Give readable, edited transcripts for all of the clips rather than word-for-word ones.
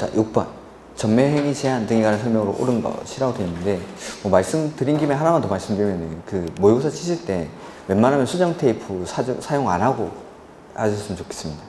자, 6번. 전매행위 제한 등에 관한 설명으로 옳은 것이라고 되어 있는데, 뭐 말씀드린 김에 하나만 더 말씀드리면, 그 모의고사 치실 때 웬만하면 수정 테이프 사용 안 하고 하셨으면 좋겠습니다.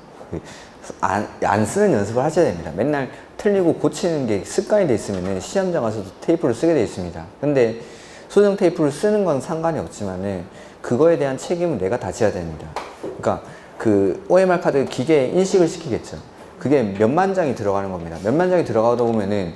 안 쓰는 연습을 하셔야 됩니다. 맨날 틀리고 고치는 게 습관이 돼 있으면 시험장 가서도 테이프를 쓰게 돼 있습니다. 근데 수정 테이프를 쓰는 건 상관이 없지만은 그거에 대한 책임은 내가 다 져야 됩니다. 그러니까 그 OMR 카드 기계에 인식을 시키겠죠. 그게 몇만 장이 들어가는 겁니다. 몇만 장이 들어가다 보면은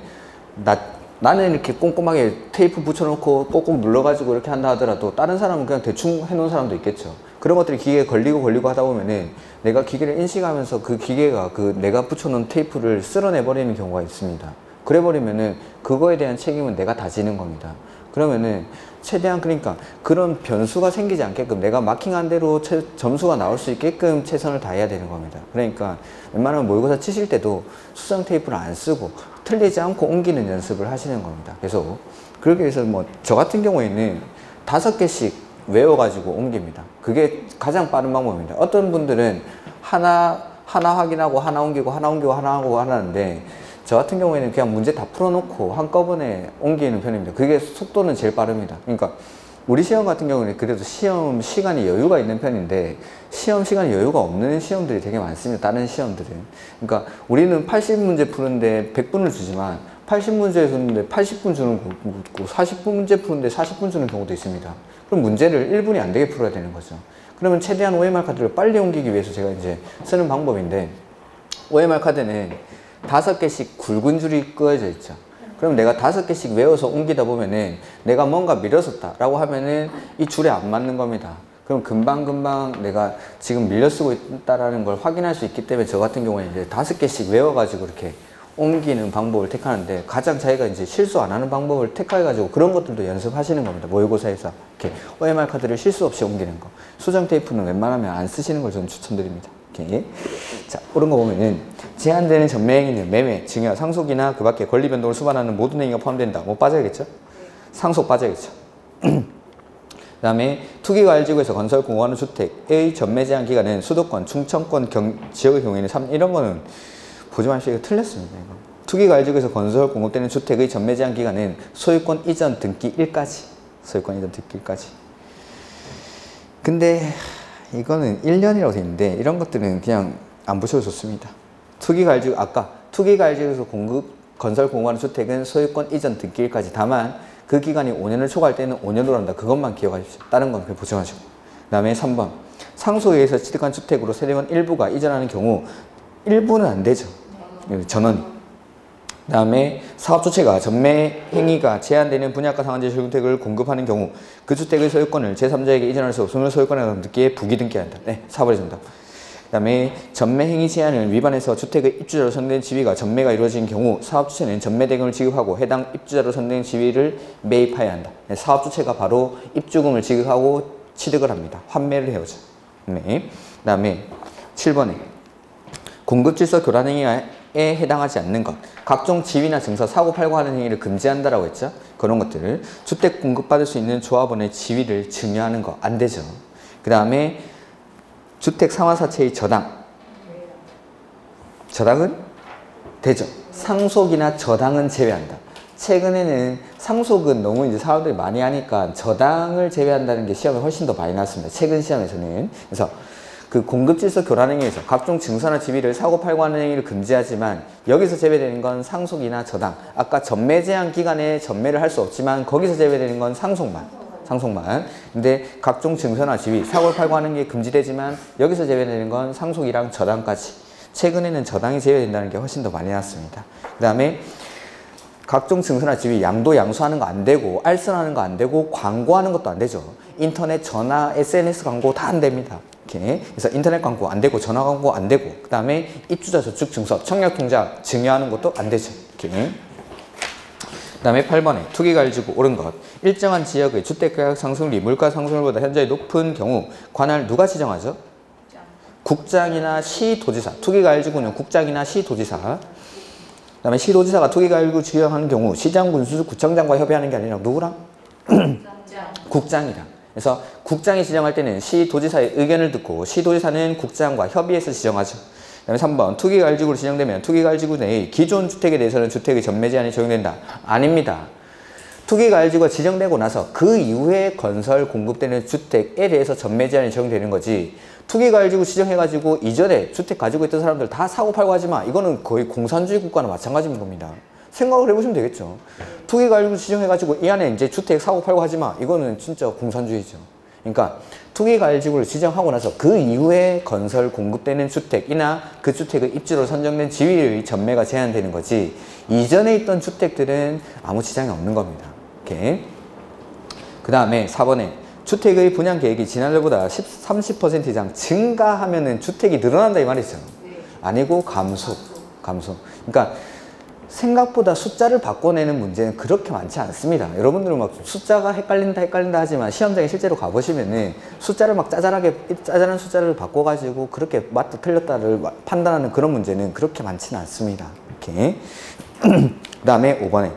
나는 이렇게 꼼꼼하게 테이프 붙여놓고 꼭꼭 눌러가지고 이렇게 한다 하더라도 다른 사람은 그냥 대충 해놓은 사람도 있겠죠. 그런 것들이 기계에 걸리고 하다 보면은 내가 기계를 인식하면서 그 기계가 그 내가 붙여놓은 테이프를 쓸어내버리는 경우가 있습니다. 그래버리면은 그거에 대한 책임은 내가 다 지는 겁니다. 그러면은 최대한 그러니까 그런 변수가 생기지 않게끔 내가 마킹한 대로 점수가 나올 수 있게끔 최선을 다해야 되는 겁니다. 그러니까 웬만하면 모의고사 치실 때도 수정 테이프를 안 쓰고 틀리지 않고 옮기는 연습을 하시는 겁니다. 계속. 그렇게 해서 뭐 저 같은 경우에는 5개씩 외워가지고 옮깁니다. 그게 가장 빠른 방법입니다. 어떤 분들은 하나 확인하고 하나 옮기고 하나 옮기고 하나 하고 하는데 저 같은 경우에는 그냥 문제 다 풀어놓고 한꺼번에 옮기는 편입니다. 그게 속도는 제일 빠릅니다. 그러니까 우리 시험 같은 경우는 그래도 시험 시간이 여유가 있는 편인데 시험 시간이 여유가 없는 시험들이 되게 많습니다. 다른 시험들은. 그러니까 우리는 80문제 푸는데 100분을 주지만 80문제 푸는데 80분 주는 경우도 있고 40문제 푸는데 40분 주는 경우도 있습니다. 그럼 문제를 1분이 안 되게 풀어야 되는 거죠. 그러면 최대한 OMR 카드를 빨리 옮기기 위해서 제가 이제 쓰는 방법인데 OMR 카드는 5개씩 굵은 줄이 끄어져 있죠. 그럼 내가 5개씩 외워서 옮기다 보면은 내가 뭔가 밀었었다 라고 하면은 이 줄에 안 맞는 겁니다. 그럼 금방 내가 지금 밀려 쓰고 있다라는 걸 확인할 수 있기 때문에 저 같은 경우에 이제 5개씩 외워가지고 이렇게 옮기는 방법을 택하는데 가장 자기가 이제 실수 안 하는 방법을 택해가지고 그런 것들도 연습하시는 겁니다. 모의고사에서 이렇게 OMR 카드를 실수 없이 옮기는 거. 수정 테이프는 웬만하면 안 쓰시는 걸 저는 추천드립니다. 이렇게. 자, 옳은 거 보면은 제한되는 전매행위는 매매, 증여, 상속이나 그 밖에 권리 변동을 수반하는 모든 행위가 포함된다. 뭐 빠져야겠죠? 상속 빠져야겠죠. 그 다음에 투기가 알지구에서 건설 공호하는 주택의 전매 제한 기간은 수도권, 충청권 지역의 경우에는 이런 거는 보지 마십시오. 이거 틀렸습니다. 이거. 투기가 알지구에서 건설 공급되는 주택의 전매 제한 기간은 소유권 이전 등기 일까지. 소유권 이전 등기 일까지. 근데 이거는 1년이라고 되어 있는데 이런 것들은 그냥 안 보셔도 좋습니다. 투기가 알지구 아까 투기가 알지구에서 건설 공급하는 주택은 소유권 이전 등기일까지. 다만 그 기간이 5년을 초과할 때는 5년으로 한다. 그것만 기억하십시오. 다른 건 그냥 보지 마시고. 그 다음에 3번 상속에 의해서 취득한 주택으로 세대원 일부가 이전하는 경우 일부는 안 되죠. 전원이. 그 다음에 사업주체가 전매 행위가 제한되는 분양가 상한제 주택을 공급하는 경우 그 주택의 소유권을 제3자에게 이전할 수 없으면 소유권에 등기에 부기등기한다. 네, 4번이 정답. 그 다음에 전매 행위 제한을 위반해서 주택의 입주자로 선정된 지위가 전매가 이루어진 경우 사업주체는 전매 대금을 지급하고 해당 입주자로 선정된 지위를 매입해야 한다. 네, 사업주체가 바로 입주금을 지급하고 취득을 합니다. 환매를 해오죠. 네. 그 다음에 7번에 공급질서 교란 행위에 해당하지 않는 것. 각종 지위나 증서, 사고 팔고 하는 행위를 금지한다라고 했죠. 그런 것들을 주택 공급받을 수 있는 조합원의 지위를 증여하는 거 안 되죠. 그 다음에 주택 상환사채의 저당. 저당은 되죠. 상속이나 저당은 제외한다. 최근에는 상속은 너무 이제 사람들이 많이 하니까 저당을 제외한다는 게 시험에 훨씬 더 많이 나왔습니다. 최근 시험에서는. 그래서 그 공급질서 교란 행위에서 각종 증서나 지위를 사고 팔고 하는 행위를 금지하지만 여기서 제외되는 건 상속이나 저당. 아까 전매 제한 기간에 전매를 할 수 없지만 거기서 제외되는 건 상속만. 근데 각종 증서나 지위, 사고 팔고 하는 게 금지되지만 여기서 제외되는 건 상속이랑 저당까지. 최근에는 저당이 제외된다는 게 훨씬 더 많이 나왔습니다. 그 다음에 각종 증서나 지위, 양도 양수하는 거 안 되고 알선하는 거 안 되고 광고하는 것도 안 되죠. 인터넷, 전화, SNS 광고 다 안 됩니다. 이렇게. 그래서 인터넷 광고 안 되고 전화 광고 안 되고 그 다음에 입주자 저축 증서, 청약통장 증여하는 것도 안 되죠. 이렇게. 그 다음에 8번에 투기가 알지구 옳은 것. 일정한 지역의 주택가격 상승률이 물가 상승률보다 현저히 높은 경우 관할 누가 지정하죠? 국장이나 시도지사. 투기가 알지구는 국장이나 시도지사. 그 다음에 시도지사가 투기가 알지구 지정하는 경우 시장, 군수, 구청장과 협의하는 게 아니라 누구랑? 국장이랑. 그래서 국장이 지정할 때는 시도지사의 의견을 듣고 시도지사는 국장과 협의해서 지정하죠. 다음에 3번 투기가일지구로 지정되면 투기가일지구 내의 기존 주택에 대해서는 주택의 전매 제한이 적용된다. 아닙니다. 투기가일지구가 지정되고 나서 그 이후에 건설 공급되는 주택에 대해서 전매 제한이 적용되는 거지, 투기가일지구 지정해가지고 이전에 주택 가지고 있던 사람들 다 사고 팔고 하지마, 이거는 거의 공산주의 국가나 마찬가지인 겁니다. 생각을 해보시면 되겠죠. 투기가일지구 지정해가지고 이 안에 이제 주택 사고 팔고 하지마, 이거는 진짜 공산주의죠. 그러니까 투기가일지구를 지정하고 나서 그 이후에 건설 공급되는 주택이나 그 주택의 입지로 선정된 지위의 전매가 제한되는 거지, 이전에 있던 주택들은 아무 지장이 없는 겁니다. 이렇게. 그 다음에 4번에 주택의 분양 계획이 지난해보다 30% 이상 증가하면은 주택이 늘어난다 이 말이죠. 아니고 감소. 그러니까 생각보다 숫자를 바꿔내는 문제는 그렇게 많지 않습니다. 여러분들은 막 숫자가 헷갈린다 하지만 시험장에 실제로 가보시면은 숫자를 막 짜잘한 숫자를 바꿔가지고 그렇게 맞다 틀렸다를 판단하는 그런 문제는 그렇게 많지는 않습니다. 이렇게. 그 다음에 5번에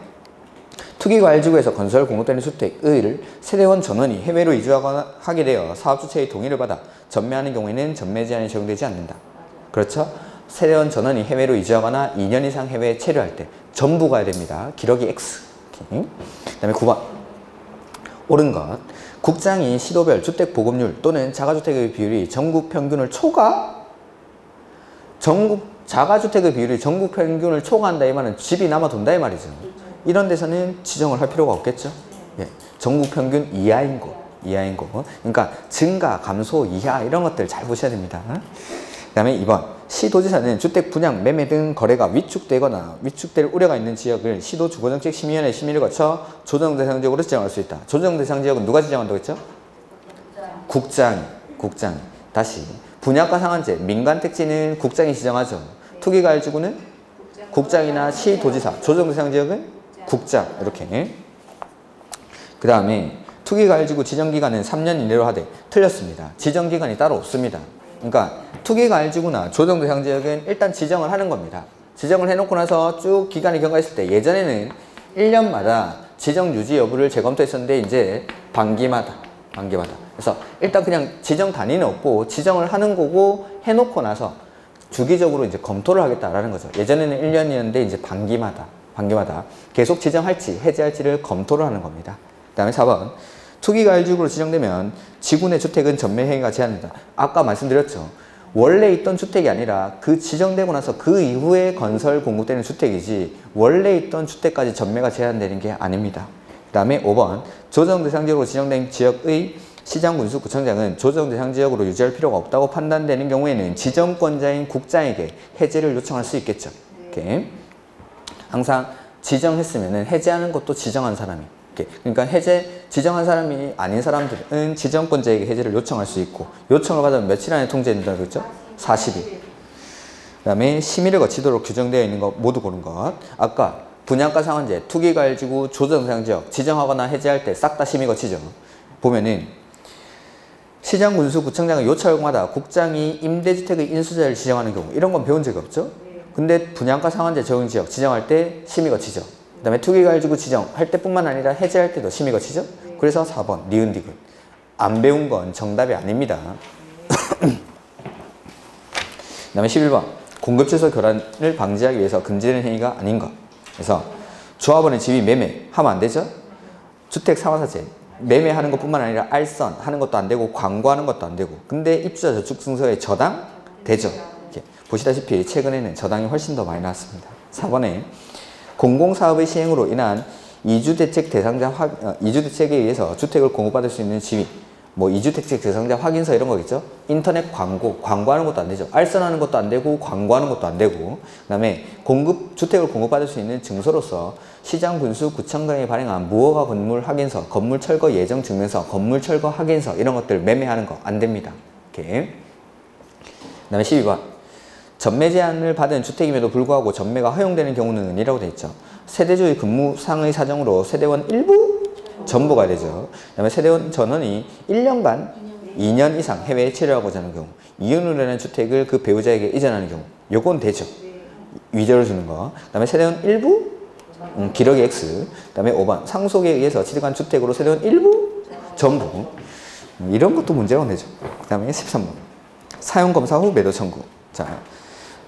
투기과일지구에서 건설 공급되는 주택의 세대원 전원이 해외로 이주하게 되어 사업주체의 동의를 받아 전매하는 경우에는 전매 제한이 적용되지 않는다. 그렇죠? 세대원 전원이 해외로 이주하거나 2년 이상 해외에 체류할 때 전부 가야 됩니다. 기록이 X. 그 다음에 9번 옳은 것. 국장이 시도별 주택 보급률 또는 자가주택의 비율이 전국 평균을 자가주택의 비율이 전국 평균을 초과한다 이 말은 집이 남아 돈다 이 말이죠. 이런 데서는 지정을 할 필요가 없겠죠. 예. 전국 평균 이하인 거. 그러니까 증가, 감소, 이하 이런 것들 잘 보셔야 됩니다. 그 다음에 2번 시도지사는 주택 분양, 매매 등 거래가 위축되거나 위축될 우려가 있는 지역을 시도주거정책심의위원회 심의를 거쳐 조정대상 지역으로 지정할 수 있다. 조정대상 지역은 누가 지정한다고 했죠? 국장이. 다시 분양가 상한제, 민간택지는 국장이 지정하죠. 투기가일지구는 국장이나 시도지사, 조정대상 지역은 국장. 이렇게. 그 다음에 투기가일지구 지정기간은 3년 이내로 하되 틀렸습니다. 지정기간이 따로 없습니다. 그러니까 투기가일지구나 조정대상 지역은 일단 지정을 하는 겁니다. 지정을 해놓고 나서 쭉 기간이 경과했을 때 예전에는 1년마다 지정 유지 여부를 재검토했었는데 이제 반기마다. 그래서 일단 그냥 지정 단위는 없고 지정을 하는 거고 해놓고 나서 주기적으로 이제 검토를 하겠다라는 거죠. 예전에는 1년이었는데 이제 반기마다 계속 지정할지 해제할지를 검토를 하는 겁니다. 그 다음에 4번 투기가일지구로 지정되면 지구 내 주택은 전매 행위가 제한된다. 아까 말씀드렸죠. 원래 있던 주택이 아니라 그 지정되고 나서 그 이후에 건설 공급되는 주택이지 원래 있던 주택까지 전매가 제한되는 게 아닙니다. 그 다음에 5번 조정대상지역으로 지정된 지역의 시장군수구청장은 조정대상지역으로 유지할 필요가 없다고 판단되는 경우에는 지정권자인 국장에게 해제를 요청할 수 있겠죠. 이렇게. 항상 지정했으면 해제하는 것도 지정한 사람이. 그러니까 지정한 사람이 아닌 사람들은 지정권자에게 해제를 요청할 수 있고 요청을 받으면 며칠 안에 통지된다고 그랬죠? 40일. 그 다음에 심의를 거치도록 규정되어 있는 것 모두 고른 것. 아까 분양가 상한제, 투기가일지구, 조정대상지역 지정하거나 해제할 때 싹 다 심의 거치죠. 보면은 시장군수구청장의 요청마다 국장이 임대주택의 인수자를 지정하는 경우 이런 건 배운 적이 없죠? 근데 분양가 상한제 적용지역 지정할 때 심의 거치죠. 그 다음에 투기가일지구 지정할 때뿐만 아니라 해제할 때도 심의 거치죠. 그래서 4번 니은디귿. 안 배운 건 정답이 아닙니다. 그 다음에 11번 공급질서 교란을 방지하기 위해서 금지되는 행위가 아닌 것. 그래서 조합원의 지위 매매 하면 안 되죠. 주택 상환사채 매매하는 것뿐만 아니라 알선 하는 것도 안 되고 광고하는 것도 안 되고 근데 입주자 저축증서에 저당 되죠. 이렇게. 보시다시피 최근에는 저당이 훨씬 더 많이 나왔습니다. 4번에 공공사업의 시행으로 인한 이주대책 이주대책에 의해서 주택을 공급받을 수 있는 지위, 뭐 이주대책 대상자 확인서 이런 거겠죠. 인터넷 광고하는 것도 안 되죠. 알선하는 것도 안 되고 광고하는 것도 안 되고 그 다음에 주택을 공급받을 수 있는 증서로서 시장군수구청장이 발행한 무허가 건물 확인서, 건물 철거 예정 증명서, 건물 철거 확인서 이런 것들 매매하는 거 안 됩니다. 이렇게. 그 다음에 12번 전매 제한을 받은 주택임에도 불구하고 전매가 허용되는 경우는 이라고 되어 있죠. 세대주의 근무상의 사정으로 세대원 일부 전부 가야 되죠. 그 다음에 세대원 전원이 1년간 2년 이상 해외에 체류하고자 하는 경우, 이혼을 하는 주택을 그 배우자에게 이전하는 경우 요건 되죠. 위조를 주는 거. 그 다음에 세대원 일부 기록이 X. 그 다음에 5번 상속에 의해서 취득한 주택으로 세대원 일부 전부 이런 것도 문제가 되죠. 그 다음에 13번 사용검사 후 매도 청구. 자,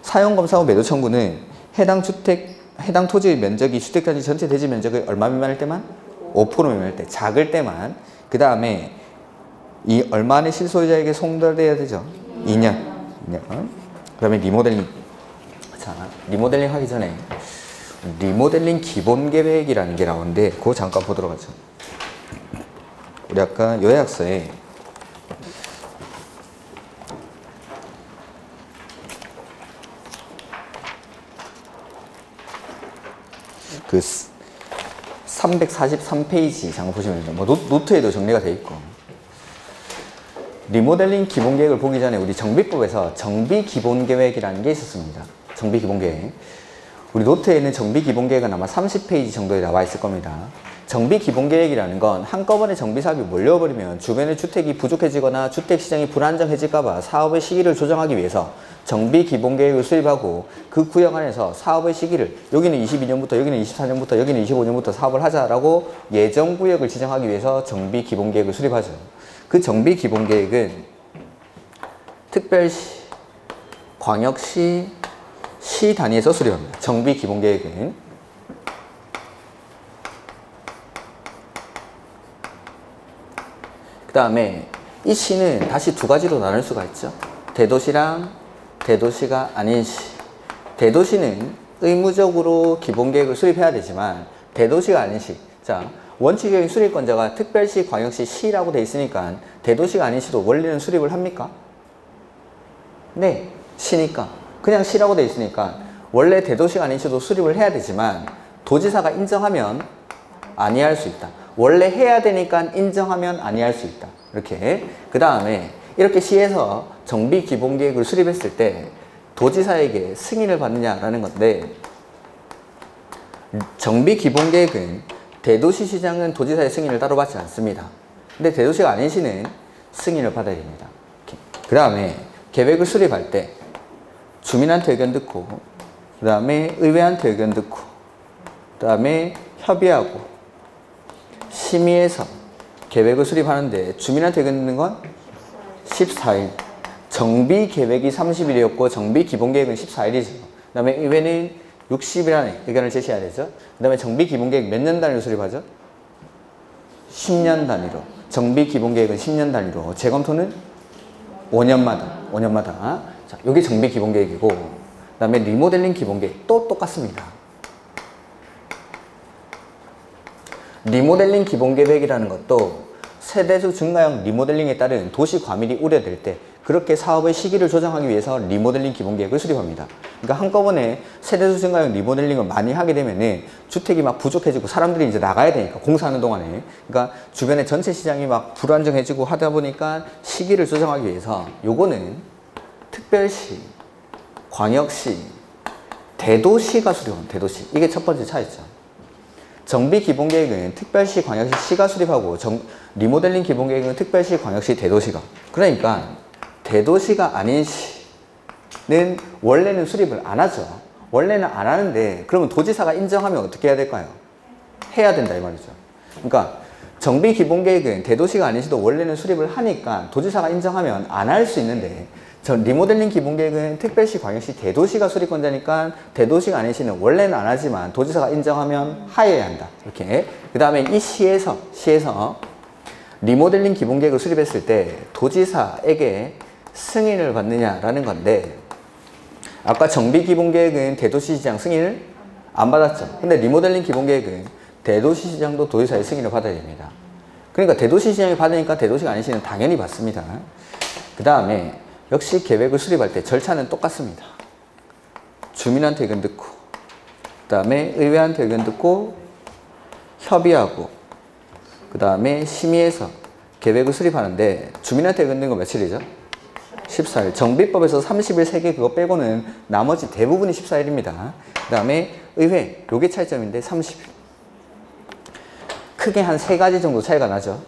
사용검사 후 매도 청구는 해당 토지의 면적이 주택단지 전체 대지 면적의 얼마 미만일 때만? 5% 미만일 때, 작을 때만. 그 다음에 이 얼마 안에 실소유자에게 송달돼야 되죠? 2년. 그 다음에 리모델링. 자, 리모델링 하기 전에 리모델링 기본 계획이라는 게 나오는데 그거 잠깐 보도록 하죠. 우리 아까 요약서에 그 343페이지 잠깐 보시면 됩니다. 뭐 노트에도 정리가 되어 있고. 리모델링 기본계획을 보기 전에 우리 정비법에서 정비기본계획이라는 게 있었습니다. 정비기본계획. 우리 노트에 있는 정비기본계획은 아마 30페이지 정도에 나와 있을 겁니다. 정비기본계획이라는 건 한꺼번에 정비사업이 몰려버리면 주변의 주택이 부족해지거나 주택시장이 불안정해질까봐 사업의 시기를 조정하기 위해서 정비기본계획을 수립하고 그 구역 안에서 사업의 시기를 여기는 22년부터 여기는 24년부터 여기는 25년부터 사업을 하자라고 예정구역을 지정하기 위해서 정비기본계획을 수립하죠. 그 정비기본계획은 특별시, 광역시, 시 단위에서 수립합니다. 정비기본계획은. 그 다음에 이 시는 다시 두 가지로 나눌 수가 있죠. 대도시랑 대도시가 아닌 시. 대도시는 의무적으로 기본계획을 수립해야 되지만 대도시가 아닌 시. 자, 원칙적인 수립권자가 특별시, 광역시, 시라고 돼 있으니까 대도시가 아닌 시도 원래는 수립을 합니까? 네, 시니까. 그냥 시라고 돼 있으니까 원래 대도시가 아닌 시도 수립을 해야 되지만 도지사가 인정하면 아니할 수 있다. 원래 해야 되니까 인정하면 아니할 수 있다. 이렇게. 그 다음에 이렇게 시에서 정비기본계획을 수립했을 때 도지사에게 승인을 받느냐라는 건데, 정비기본계획은 대도시시장은 도지사의 승인을 따로 받지 않습니다. 근데 대도시가 아닌 시는 승인을 받아야 됩니다. 그 다음에 계획을 수립할 때 주민한테 의견 듣고, 그 다음에 의회한테 의견 듣고, 그 다음에 협의하고 심의해서 계획을 수립하는데 주민한테 의견 듣는 건 14일. 정비계획이 30일이었고 정비기본계획은 14일이죠. 그 다음에 의회는 60일 안에 의견을 제시해야 되죠. 그 다음에 정비기본계획 몇 년 단위로 수립하죠? 10년 단위로. 정비기본계획은 10년 단위로. 재검토는 5년마다. 자, 이게 정비기본계획이고, 그 다음에 리모델링 기본계획 또 똑같습니다. 리모델링 기본계획이라는 것도 세대수 증가형 리모델링에 따른 도시 과밀이 우려될 때 그렇게 사업의 시기를 조정하기 위해서 리모델링 기본계획을 수립합니다. 그러니까 한꺼번에 세대수 증가형 리모델링을 많이 하게 되면은 주택이 막 부족해지고 사람들이 이제 나가야 되니까, 공사하는 동안에. 그러니까 주변에 전체 시장이 막 불안정해지고 하다 보니까 시기를 조정하기 위해서 요거는 특별시, 광역시, 대도시가 수립합니다. 대도시. 이게 첫 번째 차이죠. 정비기본계획은 특별시, 광역시, 시가 수립하고 리모델링 기본계획은 특별시, 광역시, 대도시가. 그러니까 대도시가 아닌 시는 원래는 수립을 안 하죠. 원래는 안 하는데 그러면 도지사가 인정하면 어떻게 해야 될까요? 해야 된다 이 말이죠. 그러니까 정비기본계획은 대도시가 아닌 시도 원래는 수립을 하니까 도지사가 인정하면 안 할 수 있는데, 리모델링 기본계획은 특별시, 광역시, 대도시가 수립권자니까 대도시가 아닌 시는 원래는 안 하지만 도지사가 인정하면 하여야 한다. 이렇게. 그 다음에 이 시에서 리모델링 기본계획을 수립했을 때 도지사에게 승인을 받느냐라는 건데, 아까 정비기본계획은 대도시시장 승인을 안 받았죠. 근데 리모델링 기본계획은 대도시시장도 도지사의 승인을 받아야 됩니다. 그러니까 대도시시장이 받으니까 대도시가 아닌 시는 당연히 받습니다. 그 다음에 역시 계획을 수립할 때 절차는 똑같습니다. 주민한테 의견 듣고, 그 다음에 의회한테 의견 듣고, 협의하고, 그 다음에 심의해서 계획을 수립하는데 주민한테 의견 듣는 건 며칠이죠? 14일. 정비법에서 30일 3개 그거 빼고는 나머지 대부분이 14일입니다. 그 다음에 의회, 요게 차이점인데 30일. 크게 한 3가지 정도 차이가 나죠.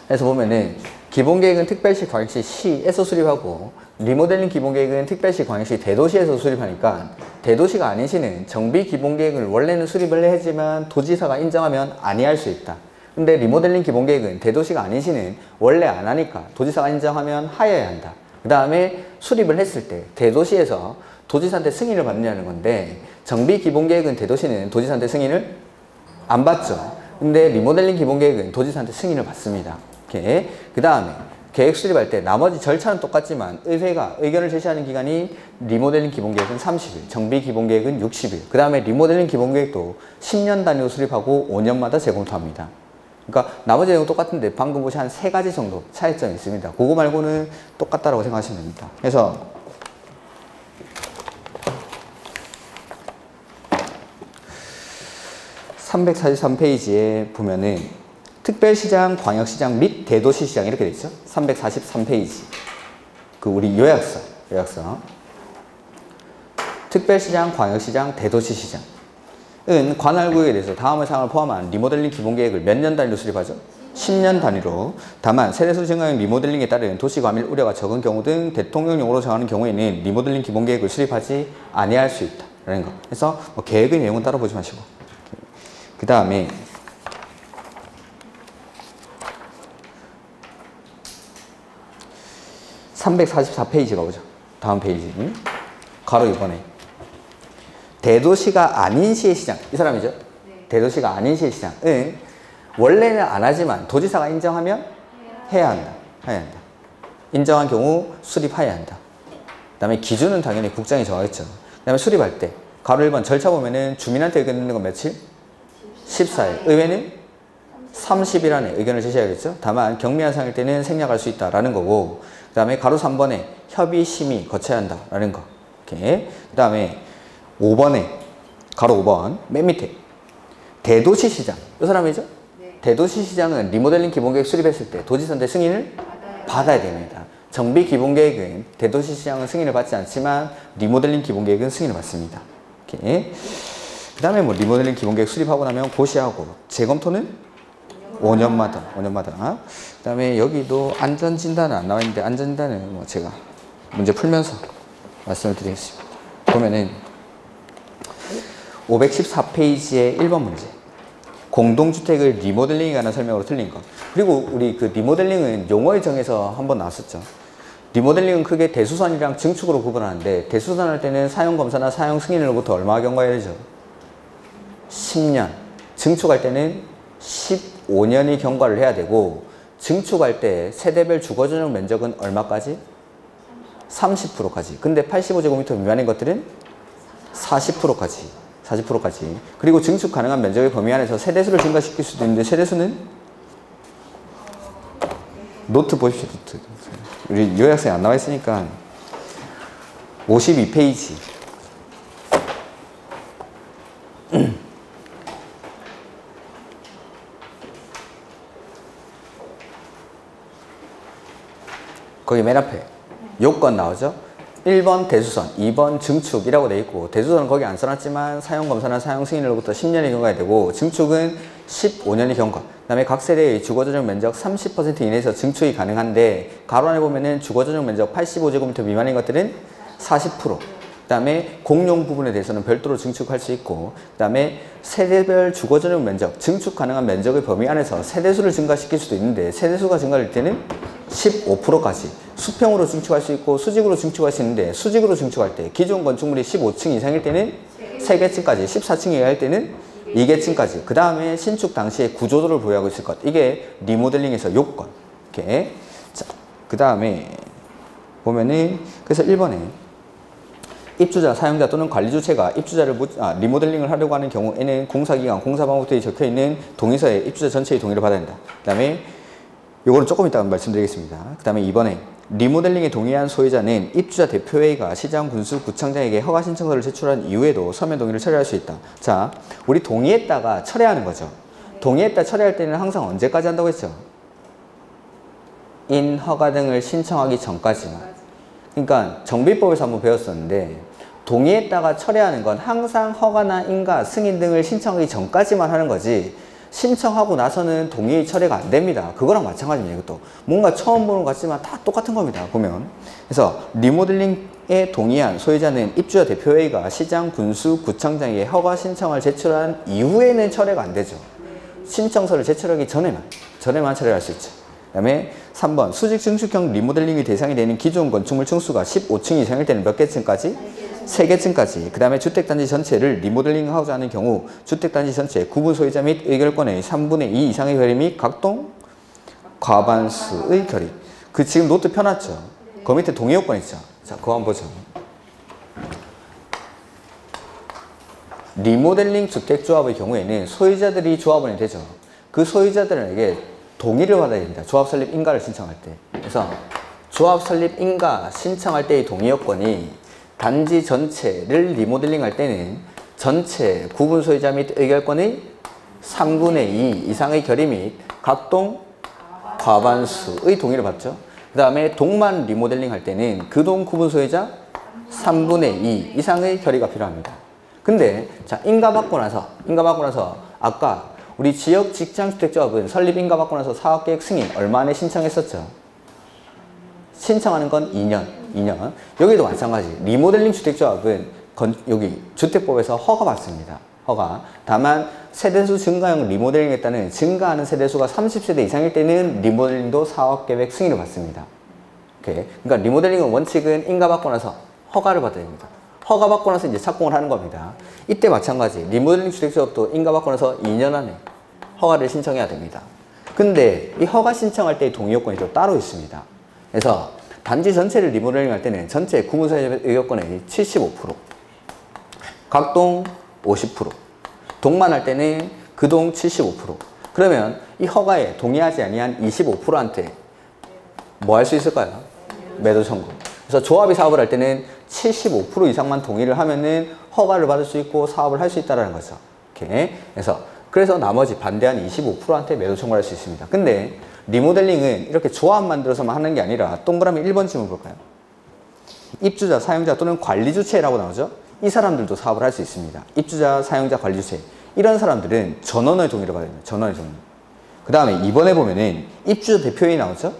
그래서 보면은 기본계획은 특별시, 광역시, 시에서 수립하고 리모델링 기본계획은 특별시, 광역시, 대도시에서 수립하니까 대도시가 아닌 시는 정비기본계획을 원래는 수립을 했지만 도지사가 인정하면 아니할 수 있다. 근데 리모델링 기본계획은 대도시가 아닌 시는 원래 안 하니까 도지사가 인정하면 하여야 한다. 그 다음에 수립을 했을 때 대도시에서 도지사한테 승인을 받느냐는 건데 정비 기본계획은 대도시는 도지사한테 승인을 안 받죠. 근데 리모델링 기본계획은 도지사한테 승인을 받습니다. 이렇게. 그 다음에 계획 수립할 때 나머지 절차는 똑같지만 의회가 의견을 제시하는 기간이 리모델링 기본계획은 30일, 정비 기본계획은 60일. 그 다음에 리모델링 기본계획도 10년 단위로 수립하고 5년마다 재검토합니다. 그러니까 나머지 내용 똑같은데 방금 보신 한 3가지 정도 차이점이 있습니다. 그거 말고는 똑같다라고 생각하시면 됩니다. 그래서 343페이지에 보면은 특별시장, 광역시장 및 대도시시장 이렇게 돼 있죠. 343페이지. 그 우리 요약서. 특별시장, 광역시장, 대도시시장은 관할구역에 대해서 다음의 사항을 포함한 리모델링 기본계획을 몇 년 단위로 수립하죠? 10년 단위로. 다만 세대수 증가형 리모델링에 따른 도시 과밀 우려가 적은 경우 등 대통령령으로 정하는 경우에는 리모델링 기본계획을 수립하지 아니할 수 있다. 라는 거. 그래서 뭐 계획의 내용은 따로 보지 마시고. 그 다음에 344페이지가 오죠. 다음 페이지. 가로 2번에. 대도시가 아닌 시의 시장. 이 사람이죠? 네. 대도시가 아닌 시의 시장은 원래는 안 하지만 도지사가 인정하면 해야 한다. 인정한 경우 수립해야 한다. 그 다음에 기준은 당연히 국장이 정하겠죠. 그 다음에 수립할 때. 가로 1번 절차 보면은 주민한테 의견 듣는 건 며칠? 14일. 의회는 30일 안에 의견을 제시해야겠죠. 다만 경미한 사항일 때는 생략할 수 있다라는 거고, 그 다음에 가로 3번에 협의 심의 거쳐야 한다라는 거. 이렇게. 그 다음에 5번에 가로 5번 맨 밑에 대도시시장. 이 사람이죠? 네. 대도시시장은 리모델링 기본계획 수립했을 때 도지사한테 승인을 받아야 됩니다. 정비 기본계획은 대도시시장은 승인을 받지 않지만 리모델링 기본계획은 승인을 받습니다. 이렇게. 그 다음에 뭐 리모델링 기본계획 수립하고 나면 고시하고 재검토는 5년마다. 그 다음에 여기도 안전진단은 안 나와 있는데 안전진단은 뭐 제가 문제 풀면서 말씀을 드리겠습니다. 보면은 514페이지의 1번 문제. 공동주택을 리모델링에 관한 설명으로 틀린 것. 그리고 우리 그 리모델링은 용어의 정에서 한번 나왔었죠. 리모델링은 크게 대수선이랑 증축으로 구분하는데 대수선할 때는 사용검사나 사용 승인으로부터 얼마 경과해야 되죠? 10년. 증축할 때는 15년이 경과를 해야 되고 증축할 때 세대별 주거전용 면적은 얼마까지? 30%까지. 근데 85제곱미터 미만인 것들은 40%까지. 그리고 증축 가능한 면적의 범위 안에서 세대수를 증가시킬 수도 있는데 세대수는? 노트 보십시오. 노트. 우리 요약서에 안 나와 있으니까 52페이지. 거기 맨 앞에 요건 나오죠? 1번 대수선, 2번 증축이라고 돼 있고 대수선은 거기 안 써놨지만 사용검사나 사용승인으로부터 10년이 경과해야 되고 증축은 15년이 경과. 그 다음에 각 세대의 주거전용 면적 30% 이내에서 증축이 가능한데 가로 안에 보면은 주거전용 면적 85제곱미터 미만인 것들은 40%. 그 다음에 공용 부분에 대해서는 별도로 증축할 수 있고, 그 다음에 세대별 주거전용 면적, 증축 가능한 면적의 범위 안에서 세대수를 증가시킬 수도 있는데 세대수가 증가할 때는 15%까지 수평으로 증축할 수 있고 수직으로 증축할 수 있는데 수직으로 증축할 때 기존 건축물이 15층 이상일 때는 3개층까지, 14층 이하일 때는 2개층까지. 그 다음에 신축 당시에 구조도를 보유하고 있을 것. 이게 리모델링에서 요건. 이렇게. 자, 그 다음에 보면은 그래서 1번에 입주자, 사용자 또는 관리주체가 입주자를 리모델링을 하려고 하는 경우에는 공사기간, 공사방법 등이 적혀있는 동의서에 입주자 전체의 동의를 받아야 된다. 그 다음에 요거는 조금 이따 말씀드리겠습니다. 그 다음에 2번에 리모델링에 동의한 소유자는 입주자 대표회의가 시장, 군수, 구청장에게 허가 신청서를 제출한 이후에도 서면 동의를 철회할 수 있다. 자, 우리 동의했다가 철회하는 거죠. 동의했다 철회할 때는 항상 언제까지 한다고 했죠? 인허가 등을 신청하기 전까지만. 그러니까 정비법에서 한번 배웠었는데 동의했다가 철회하는 건 항상 허가나 인가, 승인 등을 신청하기 전까지만 하는 거지 신청하고 나서는 동의 철회가 안 됩니다. 그거랑 마찬가지입니다. 이것도 뭔가 처음 보는 것 같지만 다 똑같은 겁니다. 보면. 그래서 리모델링에 동의한 소유자는 입주자 대표회의가 시장, 군수, 구청장에게 허가 신청을 제출한 이후에는 철회가 안 되죠. 신청서를 제출하기 전에만 철회할 수 있죠. 그 다음에 3번 수직 증축형 리모델링의 대상이 되는 기존 건축물 층수가 15층 이상일 때는 몇 개 층까지? 3계층까지. 그 다음에 주택단지 전체를 리모델링하고자 하는 경우 주택단지 전체 구분 소유자 및 의결권의 3분의 2 이상의 결의 및 각동 과반수의 결의. 그 지금 노트 펴놨죠? 그 밑에 동의요건 있죠? 자, 그거 한번 보죠. 리모델링 주택조합의 경우에는 소유자들이 조합원이 되죠. 그 소유자들에게 동의를 받아야 됩니다. 조합 설립 인가를 신청할 때. 그래서 조합 설립 인가 신청할 때의 동의 요건이 단지 전체를 리모델링할 때는 전체 구분 소유자 및 의결권의 3분의 2 이상의 결의 및 각동 과반수의 동의를 받죠. 그 다음에 동만 리모델링 할 때는 그 동 구분 소유자 3분의 2 이상의 결의가 필요합니다. 근데 자, 인가받고 나서 아까 우리 지역 직장주택조합은 설립 인가받고 나서 사업계획 승인 얼마 안에 신청했었죠? 신청하는 건 2년. 여기도 마찬가지. 리모델링 주택조합은 여기 주택법에서 허가받습니다. 허가. 다만 세대수 증가형 리모델링에 따른 증가하는 세대수가 30세대 이상일 때는 리모델링도 사업계획 승인을 받습니다. 오케이. 그러니까 리모델링은 원칙은 인가받고 나서 허가를 받아야 됩니다. 허가받고 나서 이제 착공을 하는 겁니다. 이때 마찬가지. 리모델링 주택조합도 인가받고 나서 2년 안에 허가를 신청해야 됩니다. 근데 이 허가 신청할 때의 동의요건이 또 따로 있습니다. 그래서 단지 전체를 리모델링 할 때는 전체 구분소유자 의결권의 75%, 각동 50%, 동만 할 때는 그 동 75%. 그러면 이 허가에 동의하지 아니한 25%한테 뭐 할 수 있을까요? 매도 청구. 그래서 조합이 사업을 할 때는 75% 이상만 동의를 하면은 허가를 받을 수 있고 사업을 할 수 있다는 거죠. 이렇게. 그래서 나머지 반대한 25%한테 매도 청구를 할 수 있습니다. 근데 리모델링은 이렇게 조합 만들어서만 하는 게 아니라 동그라미 1번 질문 볼까요? 입주자, 사용자 또는 관리주체라고 나오죠? 이 사람들도 사업을 할 수 있습니다. 입주자, 사용자, 관리주체. 이런 사람들은 전원의 동의를 받아야 됩니다. 전원의 동의. 그 다음에 2번에 보면은 입주자 대표회의 나오죠?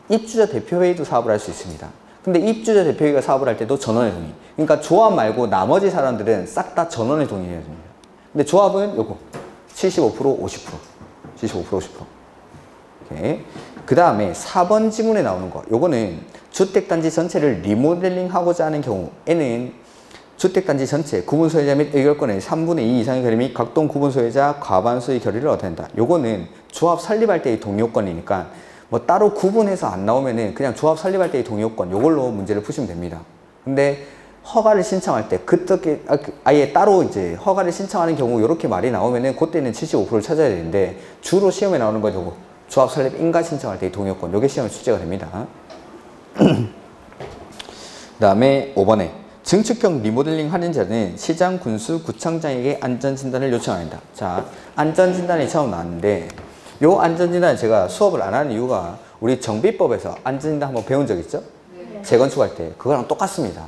입주자 대표회의도 사업을 할 수 있습니다. 근데 입주자 대표회의가 사업을 할 때도 전원의 동의. 그러니까 조합 말고 나머지 사람들은 싹 다 전원의 동의해야 됩니다. 근데 조합은 요거 75%, 50%. 75%, 50%. 오케이. 그 다음에 4번 지문에 나오는 거. 요거는 주택단지 전체를 리모델링 하고자 하는 경우에는 주택단지 전체 구분소유자 및 의결권의 3분의 2 이상의 결의 및 각동 구분소유자 과반수의 결의를 얻어야 된다. 요거는 조합 설립할 때의 동의요건이니까 뭐 따로 구분해서 안 나오면은 그냥 조합 설립할 때의 동의요건 요걸로 문제를 푸시면 됩니다. 근데 허가를 신청할 때 그때 아예 따로 이제 허가를 신청하는 경우 이렇게 말이 나오면은 그때는 75%를 찾아야 되는데 주로 시험에 나오는 건 요거 조합 설립 인가 신청할 때의 동의요건 요게 시험에 출제가 됩니다. 그 다음에 5번에 증축형 리모델링 하는 자는 시장, 군수, 구청장에게 안전진단을 요청한다. 자, 안전진단이 처음 나왔는데 요 안전진단 제가 수업을 안 하는 이유가 우리 정비법에서 안전진단 한번 배운 적 있죠? 네. 재건축할 때 그거랑 똑같습니다.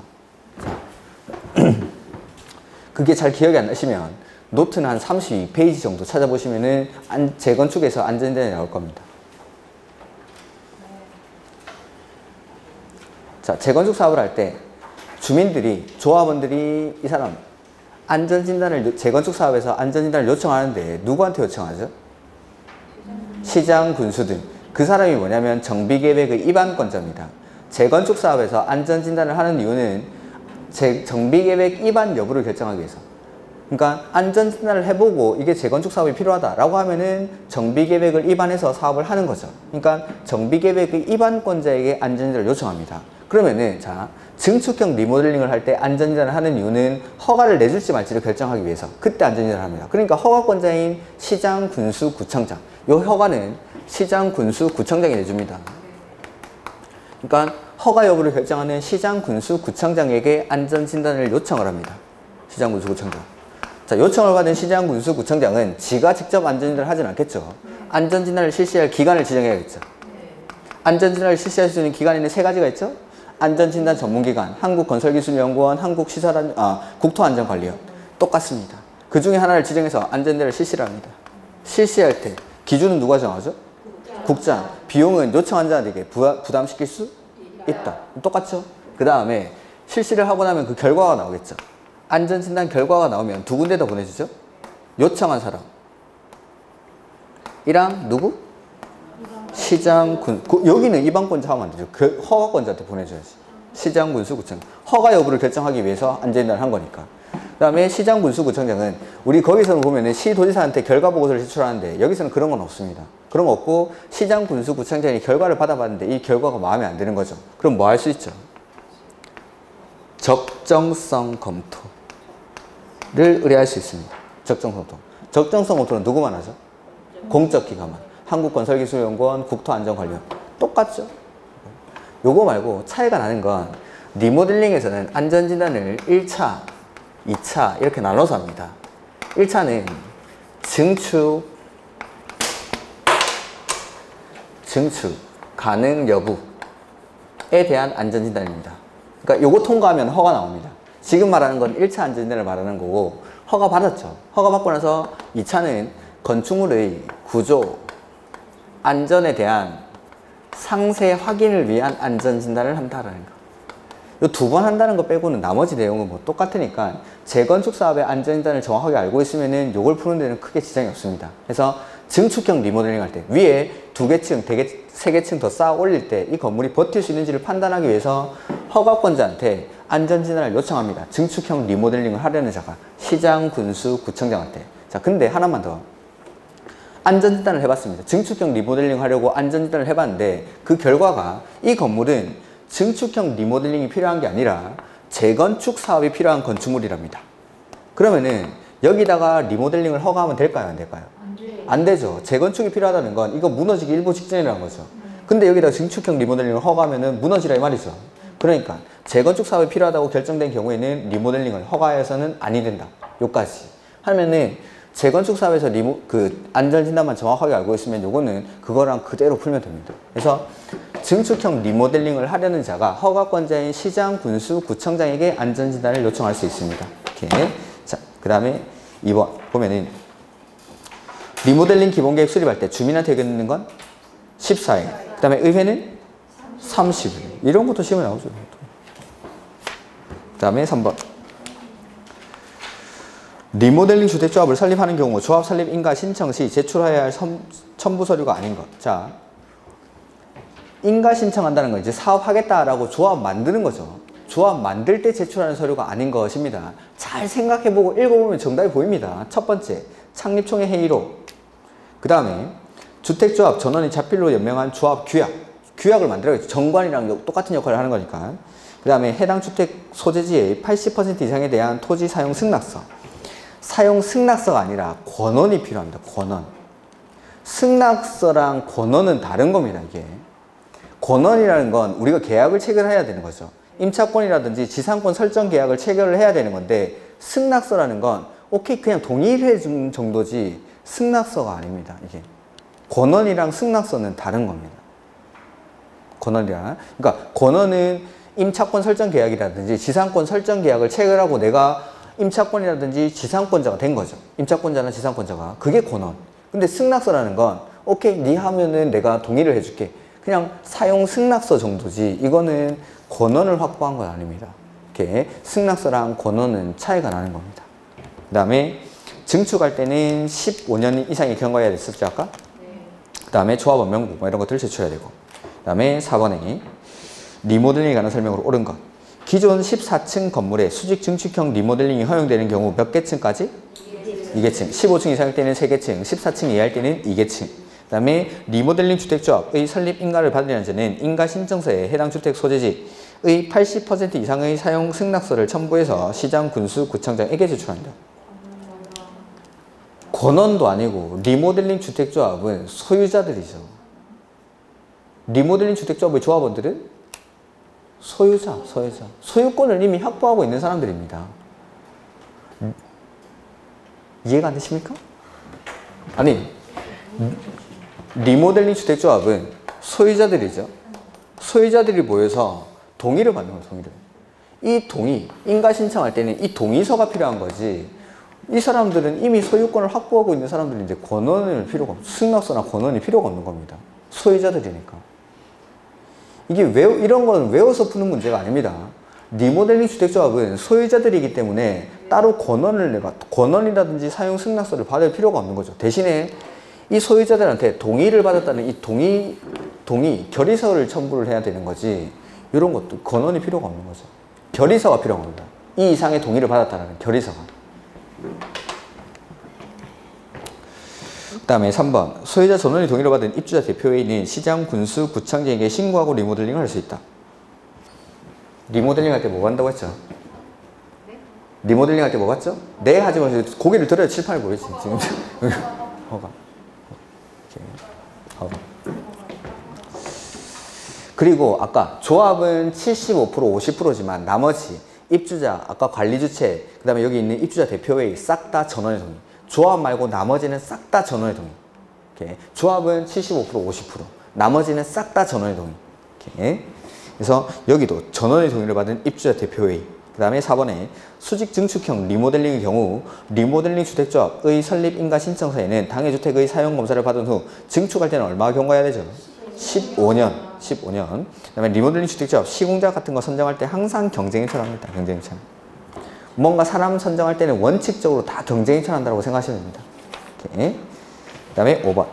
자, 그게 잘 기억이 안 나시면 노트는 한 32페이지 정도 찾아보시면은 재건축에서 안전진단이 나올 겁니다. 자, 재건축 사업을 할 때 주민들이, 조합원들이 이 사람 안전진단을, 재건축 사업에서 안전진단을 요청하는데 누구한테 요청하죠? 시장, 군수 등. 그 사람이 뭐냐면 정비계획의 입안권자입니다. 재건축 사업에서 안전진단을 하는 이유는 정비계획 입안 여부를 결정하기 위해서. 그러니까 안전진단을 해보고 이게 재건축 사업이 필요하다라고 하면은 정비계획을 입안해서 사업을 하는 거죠. 그러니까 정비계획의 입안권자에게 안전진단을 요청합니다. 그러면은 자, 증축형 리모델링을 할 때 안전진단을 하는 이유는 허가를 내줄지 말지를 결정하기 위해서 그때 안전진단을 합니다. 그러니까 허가권자인 시장, 군수, 구청장. 이 허가는 시장, 군수, 구청장이 내줍니다. 그러니까 허가 여부를 결정하는 시장, 군수, 구청장에게 안전진단을 요청을 합니다. 시장, 군수, 구청장. 자, 요청을 받은 시장, 군수, 구청장은 지가 직접 안전진단을 하진 않겠죠. 안전진단을 실시할 기관을 지정해야겠죠. 안전진단을 실시할 수 있는 기관에는 3가지가 있죠. 안전진단 전문기관, 한국건설기술연구원, 국토안전관리원. 똑같습니다. 그 중에 하나를 지정해서 안전진단을 실시를 합니다. 실시할 때 기준은 누가 정하죠? 국장. 비용은 요청한 자에게 부담시킬 수 있다. 똑같죠? 그 다음에 실시를 하고 나면 그 결과가 나오겠죠. 안전진단 결과가 나오면 2군데다 보내주죠. 요청한 사람 이랑 누구? 시장, 여기는 입안권자 하면 안 되죠. 그 허가권자한테 보내줘야지. 시장군수구청. 허가 여부를 결정하기 위해서 안전진단을 한 거니까. 그 다음에 시장군수구청장은 우리 거기서는 보면은 시도지사한테 결과보고서를 제출하는데 여기서는 그런 건 없습니다. 그런 거 없고 시장군수구청장이 결과를 받아봤는데 이 결과가 마음에 안 드는 거죠. 그럼 뭐 할 수 있죠? 적정성 검토를 의뢰할 수 있습니다. 적정성 검토. 적정성 검토는 누구만 하죠? 공적기관만. 한국건설기술연구원, 국토안전관리원. 똑같죠? 요거 말고 차이가 나는 건 리모델링에서는 안전진단을 1차, 2차 이렇게 나눠서 합니다. 1차는 증축, 가능 여부에 대한 안전진단입니다. 그러니까 요거 통과하면 허가 나옵니다. 지금 말하는 건 1차 안전진단을 말하는 거고 허가 받았죠. 허가 받고 나서 2차는 건축물의 구조, 안전에 대한 상세 확인을 위한 안전진단을 한다라는 거. 요 두 번 한다는 거 빼고는 나머지 내용은 뭐 똑같으니까 재건축 사업의 안전진단을 정확하게 알고 있으면은 요걸 푸는 데는 크게 지장이 없습니다. 그래서 증축형 리모델링 할 때 위에 2개 층, 3개 층 더 쌓아 올릴 때 이 건물이 버틸 수 있는지를 판단하기 위해서 허가권자한테 안전진단을 요청합니다. 증축형 리모델링을 하려는 자가 시장, 군수, 구청장한테. 자, 근데 하나만 더. 안전진단을 해봤습니다. 증축형 리모델링 하려고 안전진단을 해봤는데 그 결과가 이 건물은 증축형 리모델링이 필요한 게 아니라 재건축 사업이 필요한 건축물이랍니다. 그러면은 여기다가 리모델링을 허가하면 될까요? 안 될까요? 안 되죠. 재건축이 필요하다는 건 이거 무너지기 일보 직전이라는 거죠. 근데 여기다가 증축형 리모델링을 허가하면은 무너지라 이 말이죠. 그러니까 재건축 사업이 필요하다고 결정된 경우에는 리모델링을 허가해서는 아니 된다. 요까지 하면은 재건축 사업에서 안전진단만 정확하게 알고 있으면 요거는 그거랑 그대로 풀면 됩니다. 그래서 증축형 리모델링을 하려는 자가 허가권자인 시장, 군수, 구청장에게 안전진단을 요청할 수 있습니다. 이렇게. 자, 그 다음에 2번 보면은 리모델링 기본계획 수립할 때 주민한테 읽는 건 14일. 그 다음에 의회는 30일. 이런 것도 시험에 나오죠. 그 다음에 3번. 리모델링 주택조합을 설립하는 경우 조합 설립 인가 신청 시 제출해야 할 첨부 서류가 아닌 것. 자, 인가 신청한다는 건 이제 사업하겠다라고 조합 만드는 거죠. 조합 만들 때 제출하는 서류가 아닌 것입니다. 잘 생각해보고 읽어보면 정답이 보입니다. 첫 번째, 창립총회 회의록. 그 다음에 주택조합 전원이 자필로 연명한 조합 규약. 규약을 만들어야죠. 정관이랑 똑같은 역할을 하는 거니까. 그 다음에 해당 주택 소재지의 80% 이상에 대한 토지 사용 승낙서. 사용 승낙서가 아니라 권원이 필요합니다. 권원. 승낙서랑 권원은 다른 겁니다. 이게. 권원이라는 건 우리가 계약을 체결해야 되는 거죠. 임차권이라든지 지상권 설정 계약을 체결을 해야 되는 건데 승낙서라는 건 오케이 그냥 동의를 해준 정도지 승낙서가 아닙니다. 이게. 권원이랑 승낙서는 다른 겁니다. 권원이랑. 그러니까 권원은 임차권 설정 계약이라든지 지상권 설정 계약을 체결하고 내가 임차권이라든지 지상권자가 된 거죠. 임차권자나 지상권자가. 그게 권원. 근데 승낙서라는 건 오케이 네 하면은 내가 동의를 해줄게. 그냥 사용 승낙서 정도지 이거는 권원을 확보한 건 아닙니다. 이렇게 승낙서랑 권원은 차이가 나는 겁니다. 그 다음에 증축할 때는 15년 이상의 경과해야 됐었죠 아까? 그 다음에 조합원 명부 뭐 이런 것들을 제출해야 되고 그 다음에 4번에 리모델링에 관한 설명으로 옳은 것. 기존 14층 건물에 수직 증축형 리모델링이 허용되는 경우 몇 개 층까지? 2개 층. 15층 이상일 때는 3개 층, 14층 이하일 때는 2개 층. 그 다음에 리모델링 주택조합의 설립 인가를 받으려는 자는 인가 신청서에 해당 주택 소재지의 80% 이상의 사용 승낙서를 첨부해서 시장, 군수, 구청장에게 제출한다. 권원도 아니고 리모델링 주택조합은 소유자들이죠. 리모델링 주택조합의 조합원들은 소유자. 소유권을 이미 확보하고 있는 사람들입니다. 이해가 안 되십니까? 아니, 리모델링 주택조합은 소유자들이죠. 소유자들이 모여서 동의를 받는 거예요, 동의를. 이 동의, 인가 신청할 때는 이 동의서가 필요한 거지. 이 사람들은 이미 소유권을 확보하고 있는 사람들인데 권원을 필요가 없고 승낙서나 권원이 필요가 없는 겁니다. 소유자들이니까. 이게 이런 건 외워서 푸는 문제가 아닙니다. 리모델링 주택조합은 소유자들이기 때문에 따로 권원이라든지 사용 승낙서를 받을 필요가 없는 거죠. 대신에 이 소유자들한테 동의를 받았다는 이 동의 결의서를 첨부를 해야 되는 거지. 이런 것도 건원이 필요가 없는 거죠. 결의서가 필요한 겁니다. 이 이상의 동의를 받았다는 결의서가. 그 다음에 3번 소유자 전원의 동의를 받은 입주자 대표회의는 시장, 군수, 구청장에게 신고하고 리모델링을 할 수 있다. 리모델링 할 때 뭐 한다고 했죠? 리모델링 할 때 뭐 봤죠? 네 하지만 고개를 들어야 칠판을 보이지 지금. 허가. 허가. 그리고 아까 조합은 75% 50%지만 나머지 입주자, 아까 관리주체, 그 다음에 여기 있는 입주자 대표회의 싹 다 전원의 동의. 조합 말고 나머지는 싹 다 전원의 동의. 이렇게. 조합은 75% 50%, 나머지는 싹 다 전원의 동의. 이렇게. 그래서 여기도 전원의 동의를 받은 입주자 대표회의. 그 다음에 4번에 수직 증축형 리모델링의 경우 리모델링 주택조합의 설립 인가 신청서에는 당해 주택의 사용 검사를 받은 후 증축할 때는 얼마 경과해야 되죠? 15년. 그 다음에 리모델링 주택조합 시공자 같은 거 선정할 때 항상 경쟁이 처합니다. 경쟁이 처. 뭔가 사람 선정할 때는 원칙적으로 다 경쟁이 처한다고 생각하시면 됩니다. 이렇게. 그 다음에 5번.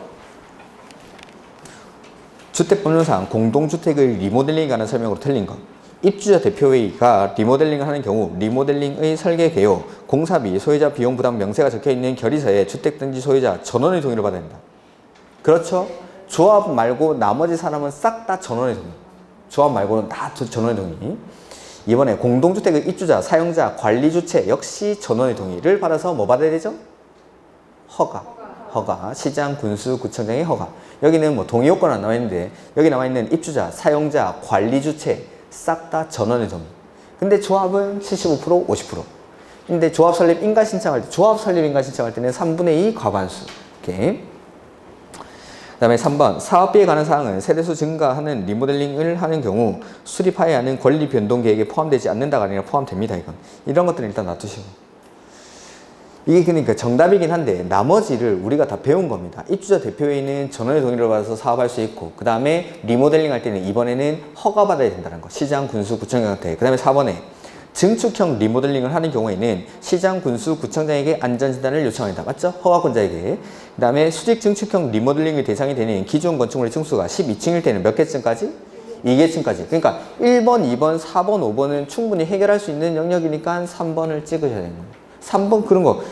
주택법률상 공동주택의 리모델링에 관한 설명으로 틀린 것. 입주자 대표회의가 리모델링을 하는 경우 리모델링의 설계 개요, 공사비, 소유자 비용 부담 명세가 적혀있는 결의서에 주택등기 소유자 전원의 동의를 받아야 된다. 그렇죠? 조합 말고 나머지 사람은 싹 다 전원의 동의. 조합 말고는 다 전원의 동의. 이번에 공동주택의 입주자, 사용자, 관리주체 역시 전원의 동의를 받아서 뭐 받아야 되죠? 허가. 시장, 군수, 구청장의 허가. 여기는 뭐 동의 요건은 안 나와 있는데 여기 나와 있는 입주자, 사용자, 관리주체 싹 다 전원의 동의. 근데 조합은 75% 50%. 근데 조합 설립 인가 신청할 때, 조합 설립 인가 신청할 때는 3분의 2 과반수. 이렇게. 그 다음에 3번 사업비에 관한 사항은 세대수 증가하는 리모델링을 하는 경우 수립하여야 하는 권리 변동 계획에 포함되지 않는다가 아니라 포함됩니다. 이런 것들은 일단 놔두시고. 이게 그러니까 정답이긴 한데 나머지를 우리가 다 배운 겁니다. 입주자 대표회의는 전원의 동의를 받아서 사업할 수 있고 그 다음에 리모델링 할 때는 이번에는 허가받아야 된다는 거. 시장, 군수, 구청장한테. 그 다음에 4번에 증축형 리모델링을 하는 경우에는 시장, 군수, 구청장에게 안전진단을 요청합니다. 맞죠? 허가권자에게. 그 다음에 수직 증축형 리모델링의 대상이 되는 기존 건축물의 층수가 12층일 때는 몇 개층까지? 2개층까지. 그러니까 1번, 2번, 4번, 5번은 충분히 해결할 수 있는 영역이니까 3번을 찍으셔야 되는 거예요. 3번 그런 거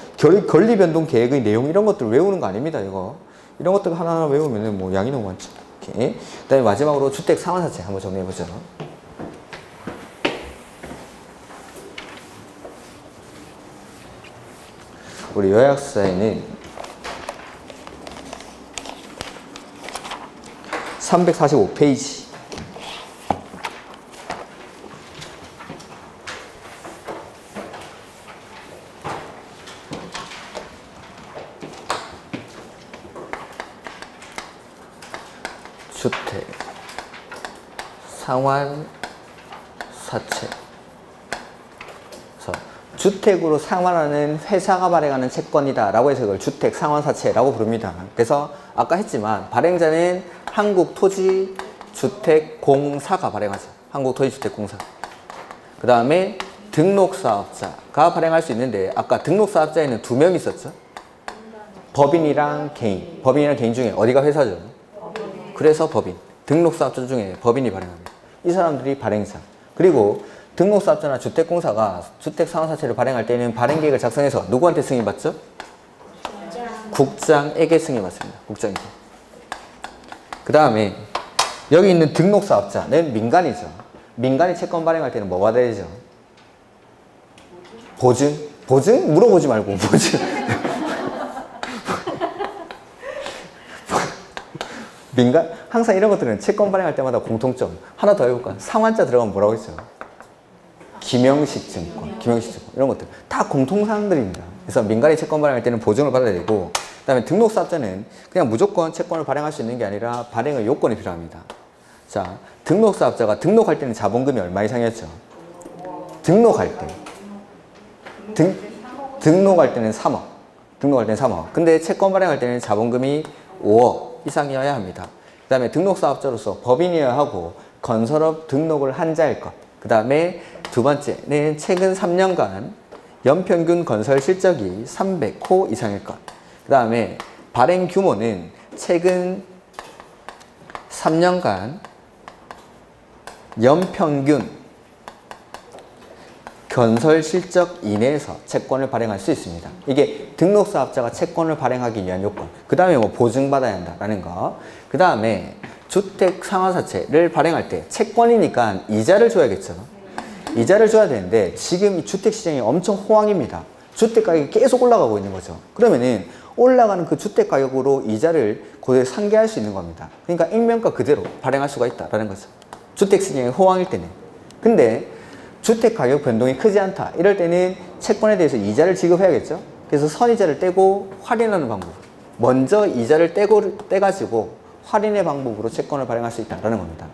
권리 변동 계획의 내용 이런 것들 외우는 거 아닙니다. 이런 것들 하나하나 외우면 뭐 양이 너무 많죠. 이렇게. 그다음에 마지막으로 주택 상환사채 한번 정리해 보죠. 우리 요약서에는 345페이지 주택 상환 사채. 그래서 주택으로 상환하는 회사가 발행하는 채권이다 라고 해서 이걸 주택 상환 사채라고 부릅니다. 그래서 아까 했지만 발행자는 한국토지주택공사가 발행하죠. 한국토지주택공사. 그 다음에 등록사업자가 발행할 수 있는데 아까 등록사업자에는 2명 있었죠. 법인이랑 개인. 법인이랑 개인 중에 어디가 회사죠? 그래서 법인, 등록사업자 중에 법인이 발행합니다. 이 사람들이 발행자. 그리고 등록사업자나 주택공사가 주택상환사채를 발행할 때는 발행계획을 작성해서 누구한테 승인받죠? 국장에게 승인받습니다. 국장에게. 그 다음에 여기 있는 등록사업자는 민간이죠. 민간이 채권 발행할 때는 뭐 받아야 되죠? 보증? 보증? 물어보지 말고 보증. 민간? 항상 이런 것들은 채권 발행할 때마다 공통점. 하나 더 해볼까? 상환자 들어가면 뭐라고 했죠? 김영식 증권, 김영식 증권 이런 것들 다 공통사항들입니다. 그래서 민간이 채권 발행할 때는 보증을 받아야 되고 그 다음에 등록사업자는 그냥 무조건 채권을 발행할 수 있는 게 아니라 발행의 요건이 필요합니다. 자, 등록사업자가 등록할 때는 자본금이 얼마 이상이었죠? 등록할 때. 등록할 때는 3억. 등록할 때는 3억. 근데 채권 발행할 때는 자본금이 5억 이상이어야 합니다. 그 다음에 등록사업자로서 법인이어야 하고 건설업 등록을 한 자일 것. 그 다음에 두 번째는 최근 3년간 연평균 건설 실적이 300호 이상일 것. 그 다음에 발행 규모는 최근 3년간 연평균 건설 실적 이내에서 채권을 발행할 수 있습니다. 이게 등록사업자가 채권을 발행하기 위한 요건. 그 다음에 뭐 보증받아야 한다라는 거. 그 다음에 주택 상환사채를 발행할 때 채권이니까 이자를 줘야겠죠. 이자를 줘야 되는데 지금 이 주택시장이 엄청 호황입니다. 주택가격이 계속 올라가고 있는 거죠. 그러면은 올라가는 그 주택가격으로 이자를 그대로 상계할 수 있는 겁니다. 그러니까 액면가 그대로 발행할 수가 있다라는 거죠. 주택시장이 호황일 때는. 근데 주택가격 변동이 크지 않다. 이럴 때는 채권에 대해서 이자를 지급해야겠죠. 그래서 선이자를 떼고 할인하는 방법. 먼저 이자를 떼가지고 할인의 방법으로 채권을 발행할 수 있다는 겁니다.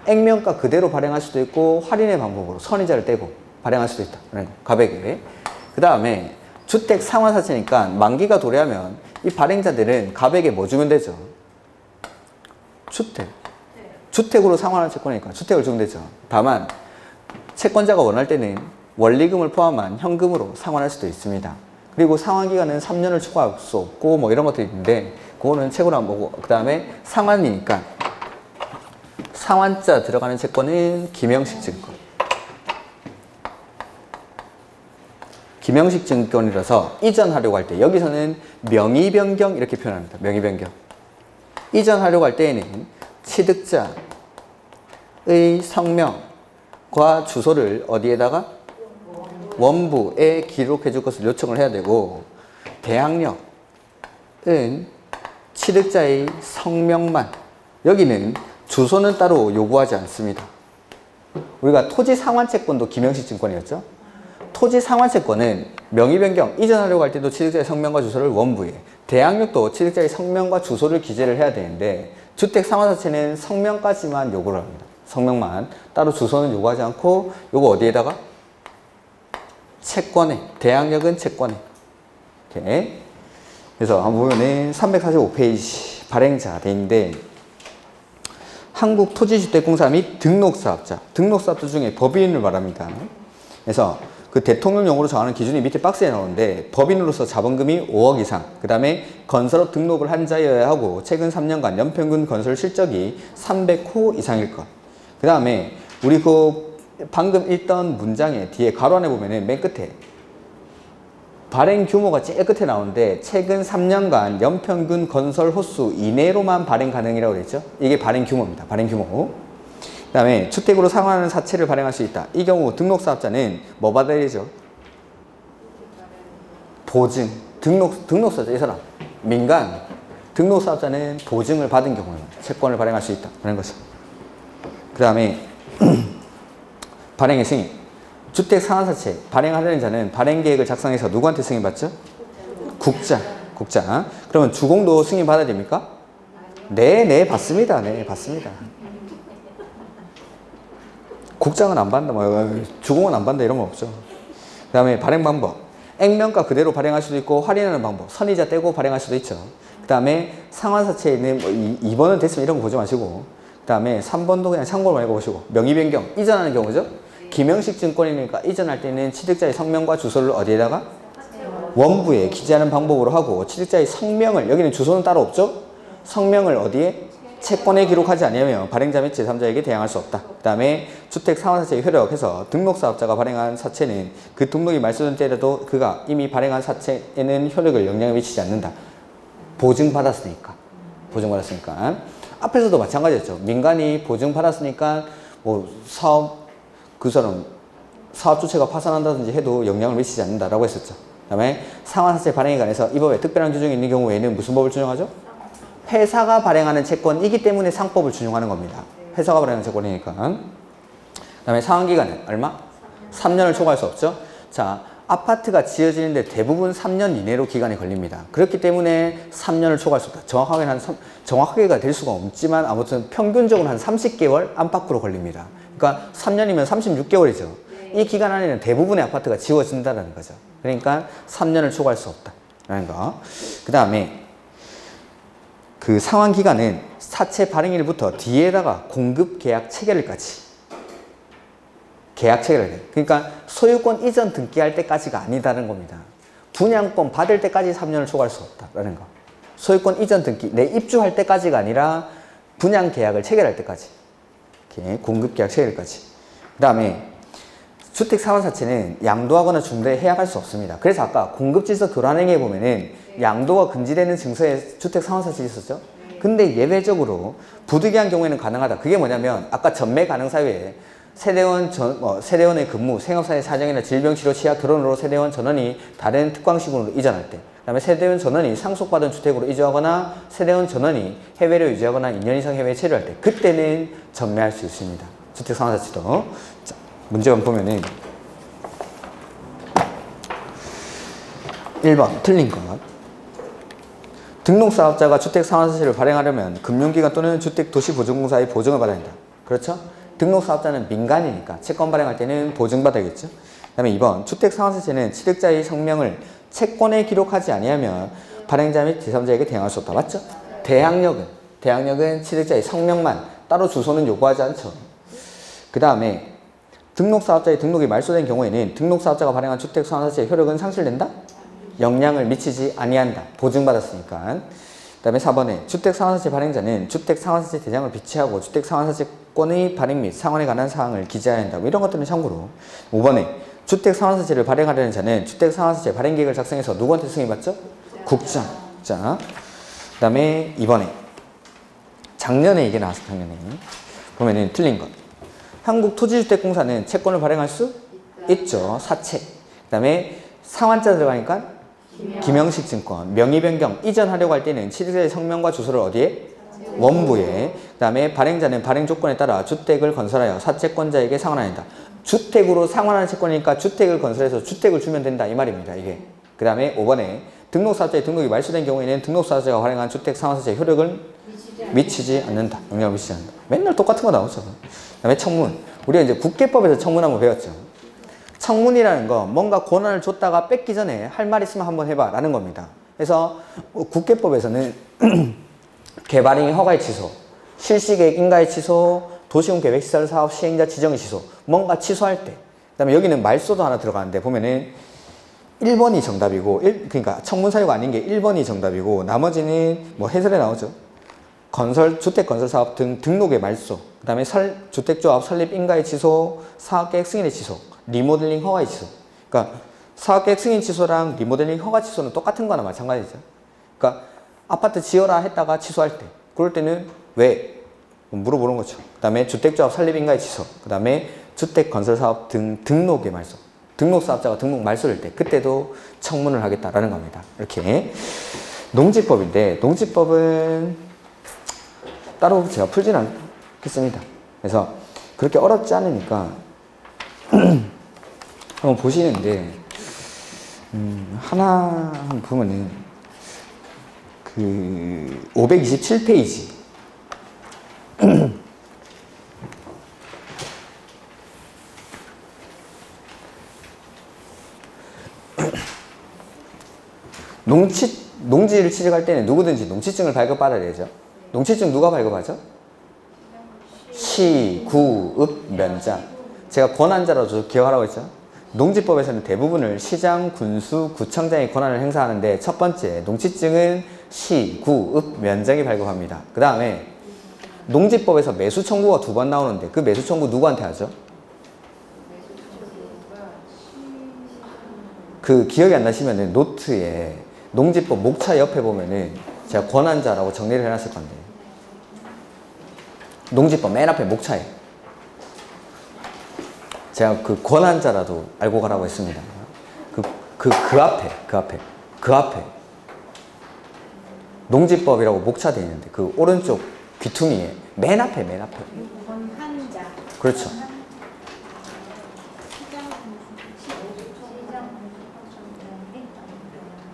액면가 그대로 발행할 수도 있고 할인의 방법으로 선이자를 떼고 발행할 수도 있다는 거. 가백에. 그 다음에 주택 상환사채니까 만기가 도래하면 이 발행자들은 가백에 뭐 주면 되죠? 주택. 주택으로 상환한 채권이니까 주택을 주면 되죠. 다만 채권자가 원할 때는 원리금을 포함한 현금으로 상환할 수도 있습니다. 그리고 상환기간은 3년을 초과할 수 없고 뭐 이런 것들이 있는데 그거는 책으로 안 보고 그 다음에 상환이니까 상환자 들어가는 채권은 김영식 증권. 김영식 증권이라서 이전하려고 할 때 여기서는 명의 변경 이렇게 표현합니다. 명의 변경. 이전하려고 할 때에는 취득자의 성명과 주소를 어디에다가 원부에 기록해 줄 것을 요청을 해야 되고 대항력은 취득자의 성명만 여기는 주소는 따로 요구하지 않습니다. 우리가 토지 상환채권도 김영식 증권이었죠. 토지 상환채권은 명의 변경 이전하려고 할 때도 취득자의 성명과 주소를 원부에 대항력도 취득자의 성명과 주소를 기재를 해야 되는데 주택 상환사채는 성명까지만 요구를 합니다. 성명만 따로 주소는 요구하지 않고 요거 어디에다가 채권에 대항력은 채권에 이렇게 그래서 한번 보면은 345페이지 발행자 돼 있는데 한국토지주택공사 및 등록사업자 등록사업자 중에 법인을 말합니다. 그래서 그 대통령령으로 정하는 기준이 밑에 박스에 나오는데 법인으로서 자본금이 5억 이상 그 다음에 건설업 등록을 한 자여야 하고 최근 3년간 연평균 건설 실적이 300호 이상일 것. 그 다음에 우리 그 방금 읽던 문장에 뒤에 가로 안에 보면은 맨 끝에 발행 규모가 제일 끝에 나오는데 최근 3년간 연평균 건설 호수 이내로만 발행 가능이라고 되어 있죠. 이게 발행 규모입니다. 발행 규모. 그 다음에 주택으로 상환하는 사채를 발행할 수 있다. 이 경우 등록사업자는 뭐 받아야 되죠? 보증. 등록사업자 이 사람. 민간. 등록사업자는 보증을 받은 경우입니다. 채권을 발행할 수 있다. 라는 거죠. 그 다음에 발행의 승인. 주택 상환사채 발행하려는 자는 발행계획을 작성해서 누구한테 승인받죠? 국장. 그러면 주공도 승인받아야 됩니까? 네, 받습니다. 네, 받습니다. 국장은 안 받는다, 뭐, 주공은 안 받는다, 이런 건 없죠. 그 다음에 발행 방법. 액면가 그대로 발행할 수도 있고, 할인하는 방법. 선이자 떼고 발행할 수도 있죠. 그 다음에 상환사채에 있는, 뭐 2번은 됐으면 이런 거 보지 마시고, 그 다음에 3번도 그냥 참고로 해보시고, 명의 변경. 이전하는 경우죠. 김영식 증권이니까 이전할 때는 취득자의 성명과 주소를 어디에다가? 원부에 기재하는 방법으로 하고, 취득자의 성명을, 여기는 주소는 따로 없죠? 성명을 어디에? 채권에 기록하지 않으면 발행자 및 제3자에게 대항할 수 없다. 그 다음에 주택 상환사채의 효력해서 등록사업자가 발행한 사채는 그 등록이 말소된 때라도 그가 이미 발행한 사채에는 효력을 영향을 미치지 않는다. 보증받았으니까. 앞에서도 마찬가지였죠. 민간이 보증받았으니까 뭐 그 사람 사업 주체가 파산한다든지 해도 영향을 미치지 않는다라고 했었죠. 그 다음에 상환사채 발행에 관해서 이 법에 특별한 규정이 있는 경우에는 무슨 법을 준용하죠? 회사가 발행하는 채권이기 때문에 상법을 준용하는 겁니다. 회사가 발행하는 채권이니까. 그 다음에 상환기간은 얼마? 3년을 초과할 수 없죠. 자, 아파트가 지어지는데 대부분 3년 이내로 기간이 걸립니다. 그렇기 때문에 3년을 초과할 수 없다. 정확하게가 될 수가 없지만 아무튼 평균적으로 한 30개월 안팎으로 걸립니다. 그러니까 3년이면 36개월이죠. 이 기간 안에는 대부분의 아파트가 지어진다는 거죠. 그러니까 3년을 초과할 수 없다라는 거. 그 다음에 그 상환기간은 사채 발행일부터 뒤에다가 공급계약 체결일까지 계약 체결을 그러니까 소유권 이전 등기할 때까지가 아니다는 겁니다. 분양권 받을 때까지 3년을 초과할 수 없다라는 거. 소유권 이전 등기, 내 입주할 때까지가 아니라 분양계약을 체결할 때까지. 이렇게 공급계약 체결일까지. 그 다음에 주택 상환사채는 양도하거나 중도에 해약할 수 없습니다. 그래서 아까 공급질서 교란행위에 보면은 양도가 금지되는 증서에 주택 상환사채 있었죠. 근데 예외적으로 부득이한 경우에는 가능하다. 그게 뭐냐면 아까 전매 가능 사유에 세대원의 근무, 생업상의 사정이나 질병, 치료, 취약, 결혼으로 세대원 전원이 다른 특광시군으로 이전할 때, 그 다음에 세대원 전원이 상속받은 주택으로 이주하거나 세대원 전원이 해외로 이주하거나 2년 이상 해외에 체류할 때, 그때는 전매할 수 있습니다. 주택 상환사채도. 자, 문제만 보면은 1번 틀린 것. 등록사업자가 주택상환사채를 발행하려면 금융기관 또는 주택도시보증공사의 보증을 받아야 한다. 그렇죠? 등록사업자는 민간이니까 채권 발행할 때는 보증받아야겠죠. 그 다음에 2번 주택상환사채는 취득자의 성명을 채권에 기록하지 아니하면 발행자 및 제3자에게 대항할 수 없다. 맞죠? 대항력은 취득자의 성명만, 따로 주소는 요구하지 않죠. 그 다음에 등록사업자의 등록이 말소된 경우에는 등록사업자가 발행한 주택상환사채의 효력은 상실된다? 영향을 미치지 아니한다. 보증받았으니까. 그 다음에 4번에 주택상환사채 발행자는 주택상환사채 대장을 비치하고 주택상환사채권의 발행 및 상환에 관한 사항을 기재해야 한다. 이런 것들은 참고로. 5번에 주택상환사채를 발행하려는 자는 주택상환사채 발행계획을 작성해서 누구한테 승인받죠? 국장. 자, 그 다음에 2번에 작년에 이게 나왔어. 작년에. 보면은 틀린 것. 한국토지주택공사는 채권을 발행할 수 있죠. 사채. 그 다음에 상환자 들어가니까 김영식 증권, 명의 변경, 이전하려고 할 때는 취득자의 성명과 주소를 어디에? 원부에. 그 다음에 발행자는 발행 조건에 따라 주택을 건설하여 사채권자에게 상환해야 한다. 주택으로 상환하는 채권이니까 주택을 건설해서 주택을 주면 된다. 이 말입니다. 이게. 그 다음에 5번에 등록사업자의 등록이 말소된 경우에는 등록사업자가 발행한 주택 상환사채 효력을 미치지 않는다. 영향을 미치지 않는다. 맨날 똑같은 거 나오죠. 그 다음에 청문. 우리가 이제 국계법에서 청문 한번 배웠죠. 청문이라는 거 뭔가 권한을 줬다가 뺏기 전에 할 말 있으면 한번 해봐 라는 겁니다. 그래서 국계법에서는 개발행위 허가의 취소, 실시계획 인가의 취소, 도시군계획시설 사업 시행자 지정의 취소, 뭔가 취소할 때. 그 다음에 여기는 말소도 하나 들어가는데 보면은 1번이 정답이고 그러니까 청문 사유가 아닌 게 1번이 정답이고 나머지는 뭐 해설에 나오죠. 주택건설사업 등 등록의 말소, 그 다음에 주택조합 설립 인가의 취소, 사업계획 승인의 취소, 리모델링 허가의 취소. 그러니까 사업계획 승인 취소랑 리모델링 허가 취소는 똑같은 거나 마찬가지죠. 그러니까 아파트 지어라 했다가 취소할 때, 그럴 때는 왜? 물어보는 거죠. 그 다음에 주택조합 설립 인가의 취소, 그 다음에 주택건설사업 등 등록의 말소. 등록사업자가 등록 말소일 때 그때도 청문을 하겠다라는 겁니다. 이렇게. 농지법인데 농지법은 따로 제가 풀진 않겠습니다. 그래서 그렇게 어렵지 않으니까 한번 보시는데 하나 한번 보면은 그 527페이지 농지를 취득할 때는 누구든지 농지증을 발급받아야 되죠. 농지증 누가 발급하죠? 시, 구, 읍, 면장. 제가 권한자라도 기억하라고 했죠. 농지법에서는 대부분을 시장, 군수, 구청장이 권한을 행사하는데 첫 번째 농지증은 시, 구, 읍, 면장이 발급합니다. 그 다음에 농지법에서 매수 청구가 2번 나오는데 그 매수 청구 누구한테 하죠? 그 기억이 안 나시면은 노트에 농지법 목차 옆에 보면은 제가 권한자라고 정리를 해놨을 건데 농지법 맨 앞에 목차에 제가 그 권한자라도 알고 가라고 했습니다. 그 앞에 농지법이라고 목차되어 있는데 그 오른쪽 귀퉁이에 맨 앞에 권한자. 그렇죠.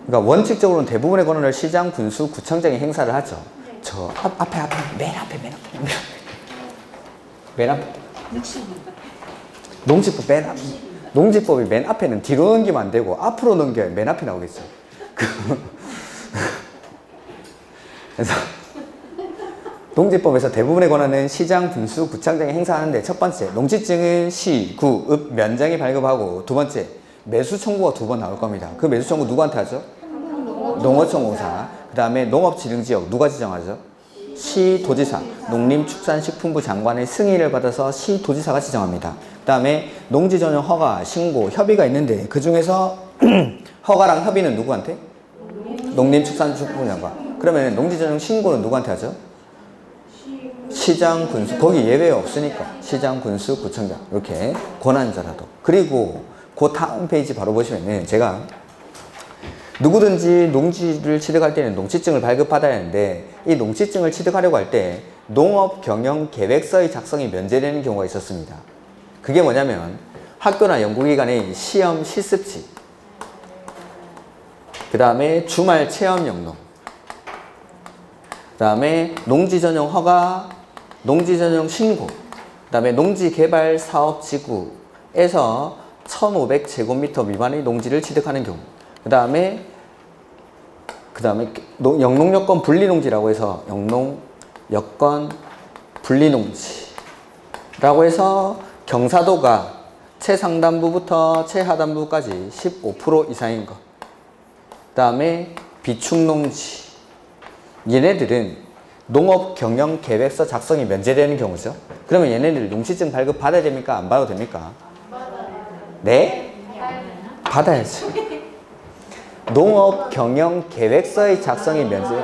그러니까 원칙적으로는 대부분의 권한을 시장, 군수, 구청장이 행사를 하죠. 네. 저 앞에 맨 앞에 농지법이 맨 앞에는 뒤로 넘기면 안 되고 앞으로 넘겨야 맨 앞에 나오겠죠. 그래서 농지법에서 대부분의 권한은 시장, 군수, 구청장이 행사하는데 첫 번째 농지증은 시, 구, 읍, 면장이 발급하고 두 번째 매수 청구가 2번 나올 겁니다. 그 매수 청구 누구한테 하죠? 농어촌공사. 그 다음에 농업지능지역 누가 지정하죠? 시도지사, 농림축산식품부 장관의 승인을 받아서 시도지사가 지정합니다. 그 다음에 농지 전용 허가, 신고, 협의가 있는데 그 중에서 허가랑 협의는 누구한테? 농림축산식품부 장관. 그러면 농지 전용 신고는 누구한테 하죠? 시장, 군수. 거기 예외 없으니까 시장, 군수, 구청장 이렇게 권한자라도. 그리고 그 다음 페이지 바로 보시면은 제가 누구든지 농지를 취득할 때는 농지증을 발급받아야 하는데 이 농지증을 취득하려고 할 때 농업경영계획서의 작성이 면제되는 경우가 있었습니다. 그게 뭐냐면 학교나 연구기관의 시험 실습지, 그 다음에 주말 체험 영농, 그 다음에 농지 전용 허가, 농지 전용 신고, 그 다음에 농지개발 사업지구에서 1500제곱미터 미만의 농지를 취득하는 경우, 그 다음에 영농여건 분리농지라고 해서 영농여건 분리농지라고 해서 경사도가 최상단부부터 최하단부까지 15% 이상인 것. 그 다음에 비축농지. 얘네들은 농업경영계획서 작성이 면제되는 경우죠. 그러면 얘네들 농지증 발급 받아야 됩니까? 안 받아도 됩니까? 네? 받아야지. 농업경영계획서의 작성이 면제.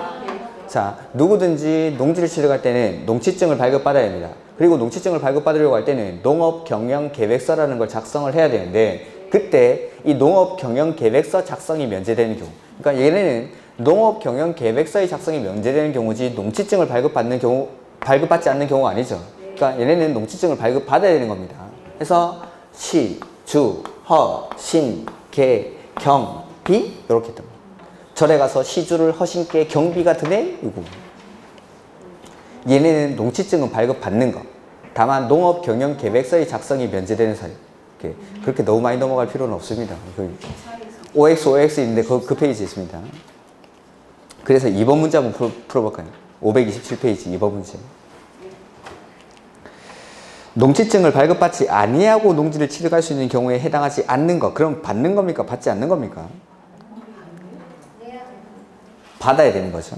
자, 누구든지 농지를 취득할 때는 농지증을 발급받아야 됩니다. 그리고 농지증을 발급받으려고 할 때는 농업경영계획서라는 걸 작성을 해야 되는데 그때 이 농업경영계획서 작성이 면제되는 경우, 그러니까 얘네는 농업경영계획서의 작성이 면제되는 경우지 농지증을 발급받지 않는 경우가 아니죠. 그러니까 얘네는 농지증을 발급받아야 되는 겁니다. 그래서 시, 주, 허, 신, 개, 경, 비 이렇게 듭니다. 절에 가서 시주를 허신께 경비가 드네 이거. 얘네는 농지증은 발급받는 거. 다만 농업경영계획서의 작성이 면제되는 사유. 그렇게 너무 많이 넘어갈 필요는 없습니다. OX 있는데 그 페이지에 있습니다. 그래서 2번 문제 한번 풀어볼까요? 527페이지 2번 문제. 농지증을 발급받지 아니하고 농지를 취득할 수 있는 경우에 해당하지 않는 것. 그럼 받는 겁니까? 받지 않는 겁니까? 받아야 되는 거죠.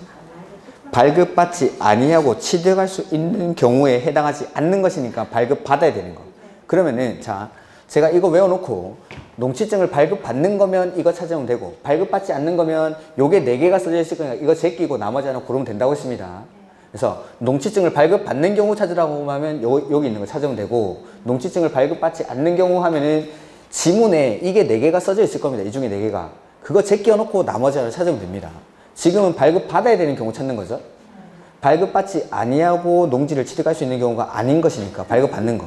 발급받지 아니하고 취득할 수 있는 경우에 해당하지 않는 것이니까 발급받아야 되는 거. 그러면은 자, 제가 이거 외워놓고 농지증을 발급받는 거면 이거 찾으면 되고 발급받지 않는 거면 요게 4개가 써져 있을 거니까 이거 제끼고 나머지 하나 고르면 된다고 했습니다. 그래서 농지증을 발급받는 경우 찾으라고 하면 여기 있는 거 찾으면 되고 농지증을 발급받지 않는 경우 하면은 지문에 이게 4개가 써져 있을 겁니다. 이 중에 4개가. 그거 제끼어 놓고 나머지 하나 찾으면 됩니다. 지금은 발급받아야 되는 경우 찾는 거죠. 발급받지 아니하고 농지를 취득할 수 있는 경우가 아닌 것이니까 발급받는 거.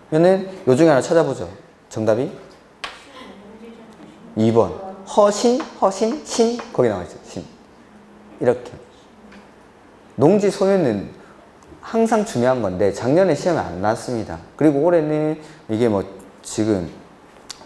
그러면은 요 중에 하나 찾아보죠. 정답이 2번. 허신, 신 거기 나와 있죠. 신. 이렇게. 농지 소유는 항상 중요한 건데 작년에 시험에 안 나왔습니다. 그리고 올해는 이게 뭐 지금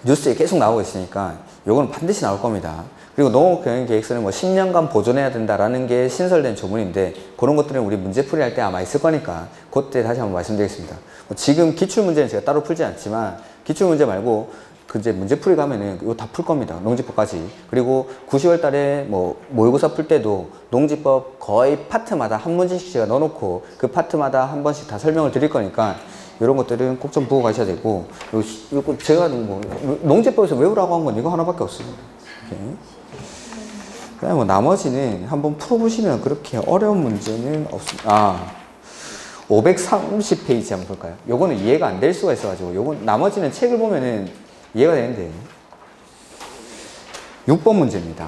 뉴스에 계속 나오고 있으니까 요거는 반드시 나올 겁니다. 그리고 농업경영계획서는 뭐 10년간 보존해야 된다라는 게 신설된 조문인데 그런 것들은 우리 문제풀이 할 때 아마 있을 거니까 그때 다시 한번 말씀드리겠습니다. 지금 기출문제는 제가 따로 풀지 않지만 기출문제 말고 이제 문제풀이 가면은 이거 다 풀 겁니다. 농지법까지. 그리고 9, 10월 달에 뭐 모의고사 풀 때도 농지법 거의 파트마다 한 문제씩 제가 넣어놓고 그 파트마다 한 번씩 다 설명을 드릴 거니까 이런 것들은 꼭 좀 보고 가셔야 되고 이거 제가 뭐 농지법에서 외우라고 한 건 이거 하나밖에 없습니다. 그다음에 뭐 나머지는 한번 풀어보시면 그렇게 어려운 문제는 없습니다. 530페이지 한번 볼까요? 요거는 이해가 안 될 수가 있어가지고 요건 나머지는 책을 보면은 이해가 되는데 6번 문제입니다.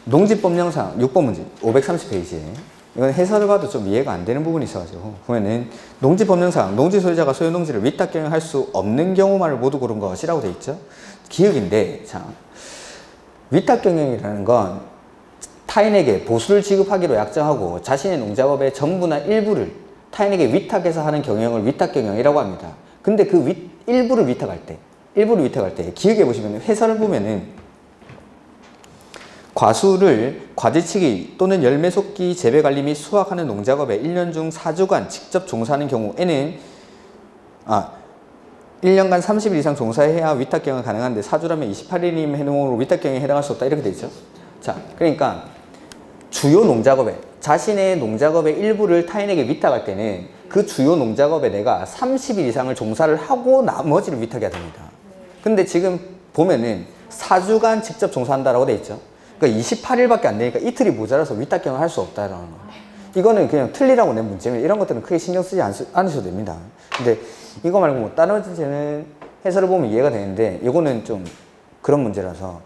농지법령상 6번 문제 530페이지에 이건 해설을 봐도 좀 이해가 안 되는 부분이 있어가지고 보면은 농지법령상 농지 소유자가 소유 농지를 위탁 경영할 수 없는 경우만을 모두 고른 것이라고 돼 있죠. 기억인데 자 위탁 경영이라는 건 타인에게 보수를 지급하기로 약정하고 자신의 농작업의 전부나 일부를 타인에게 위탁해서 하는 경영을 위탁 경영이라고 합니다. 근데 그 일부를 위탁할 때 기억해 보시면 해설을 보면은 과수를 과지치기 또는 열매 속기 재배 관리 및 수확하는 농작업에 1년 중 4주간 직접 종사하는 경우에는 1년간 30일 이상 종사해야 위탁 경영이 가능한데 4주라면 28일이면 해농으로 위탁 경영에 해당할 수 없다 이렇게 돼 있죠. 자, 그러니까 주요 농작업에 자신의 농작업의 일부를 타인에게 위탁할 때는 그 주요 농작업에 내가 30일 이상을 종사를 하고 나머지를 위탁해야 됩니다. 근데 지금 보면은 4주간 직접 종사한다라고 돼 있죠. 그러니까 28일밖에 안 되니까 이틀이 모자라서 위탁 경영을 할 수 없다라는 거예요. 이거는 그냥 틀리라고 낸 문제면 이런 것들은 크게 신경 쓰지 않으셔도 됩니다. 근데 이거 말고 뭐 다른 문제는 해설을 보면 이해가 되는데 이거는 좀 그런 문제라서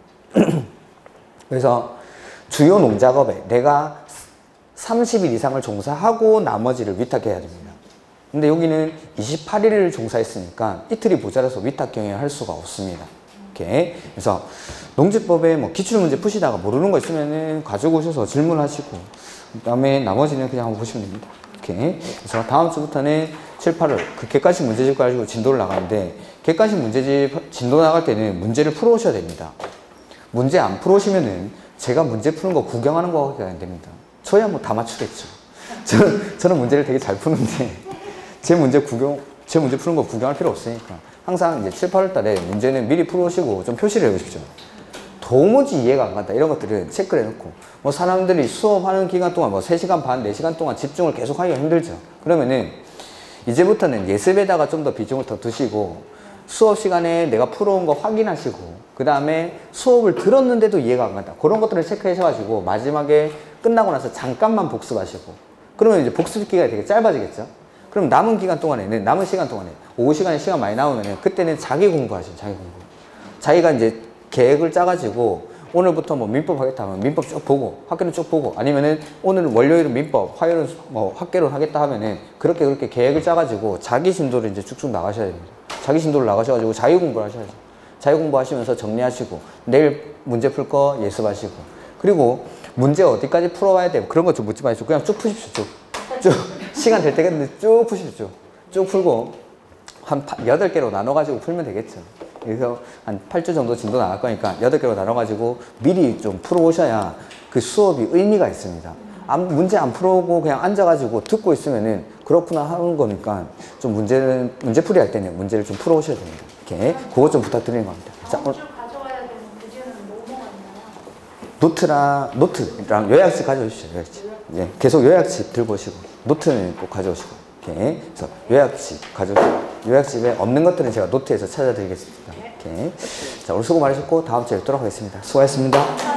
그래서 주요 농작업에 내가 30일 이상을 종사하고 나머지를 위탁해야 됩니다. 근데 여기는 28일을 종사했으니까 이틀이 모자라서 위탁 경영을 할 수가 없습니다. 이렇게. 그래서 농지법에 뭐 기출문제 푸시다가 모르는 거 있으면은 가지고 오셔서 질문하시고, 그 다음에 나머지는 그냥 한번 보시면 됩니다. 이렇게. 그래서 다음 주부터는 7, 8월 그 객관식 문제집 가지고 진도를 나가는데, 객관식 문제집 진도 나갈 때는 문제를 풀어오셔야 됩니다. 문제 안 풀어오시면은 제가 문제 푸는 거 구경하는 거밖에 안 됩니다. 저야 뭐 다 맞추겠죠. 저는 문제를 되게 잘 푸는데, 제 문제 푸는 거 구경할 필요 없으니까. 항상 이제 7, 8월 달에 문제는 미리 풀어오시고 좀 표시를 해보십시오. 도무지 이해가 안 간다. 이런 것들은 체크를 해놓고. 뭐 사람들이 수업하는 기간 동안 뭐 3시간 반, 4시간 동안 집중을 계속 하기가 힘들죠. 그러면은 이제부터는 예습에다가 좀 더 비중을 더 두시고, 수업 시간에 내가 풀어온 거 확인하시고, 그 다음에 수업을 들었는데도 이해가 안 간다. 그런 것들을 체크하셔가지고 마지막에 끝나고 나서 잠깐만 복습하시고, 그러면 이제 복습 기간이 되게 짧아지겠죠. 그럼 남은 시간 동안에 오후 시간에 시간 많이 나오면은 그때는 자기 공부하시죠. 자기 공부. 자기가 이제 계획을 짜가지고 오늘부터 뭐 민법 하겠다 하면 민법 쭉 보고, 학계론 쭉 보고, 아니면은 오늘 월요일은 민법, 화요일은 뭐 학계론 하겠다 하면은 그렇게 계획을 짜가지고 자기 진도를 이제 쭉쭉 나가셔야 됩니다. 자기 진도를 나가셔가지고 자기 공부를 하셔야죠. 자기 공부하시면서 정리하시고, 내일 문제 풀 거 예습하시고, 그리고 문제 어디까지 풀어와야 돼요? 그런 거 좀 묻지 마시고 그냥 쭉 푸십시오. 쭉 시간 될 때까지 쭉 푸십시오. 쭉 풀고 한 8개로 나눠가지고 풀면 되겠죠. 그래서 한 8주 정도 진도 나갈 거니까 8개로 나눠가지고 미리 좀 풀어오셔야 그 수업이 의미가 있습니다. 문제 안 풀어오고 그냥 앉아가지고 듣고 있으면은 그렇구나 하는 거니까, 좀 문제풀이 할 때는 문제를 좀 풀어오셔야 됩니다. 이렇게. 그거 좀 부탁드리는 겁니다. 자, 오늘 가져와야 되는 부지는 뭐가 있나요? 노트랑 요약집 가져오시죠. 요약집. 예, 계속 요약집 들고 오시고, 노트는 꼭 가져오시고. 이렇게. 그래서 요약집 가져오시고, 요약집에 없는 것들은 제가 노트에서 찾아드리겠습니다. 이렇게. 자, 오늘 수고 많으셨고 다음 주에 뵙도록 하겠습니다. 수고하셨습니다.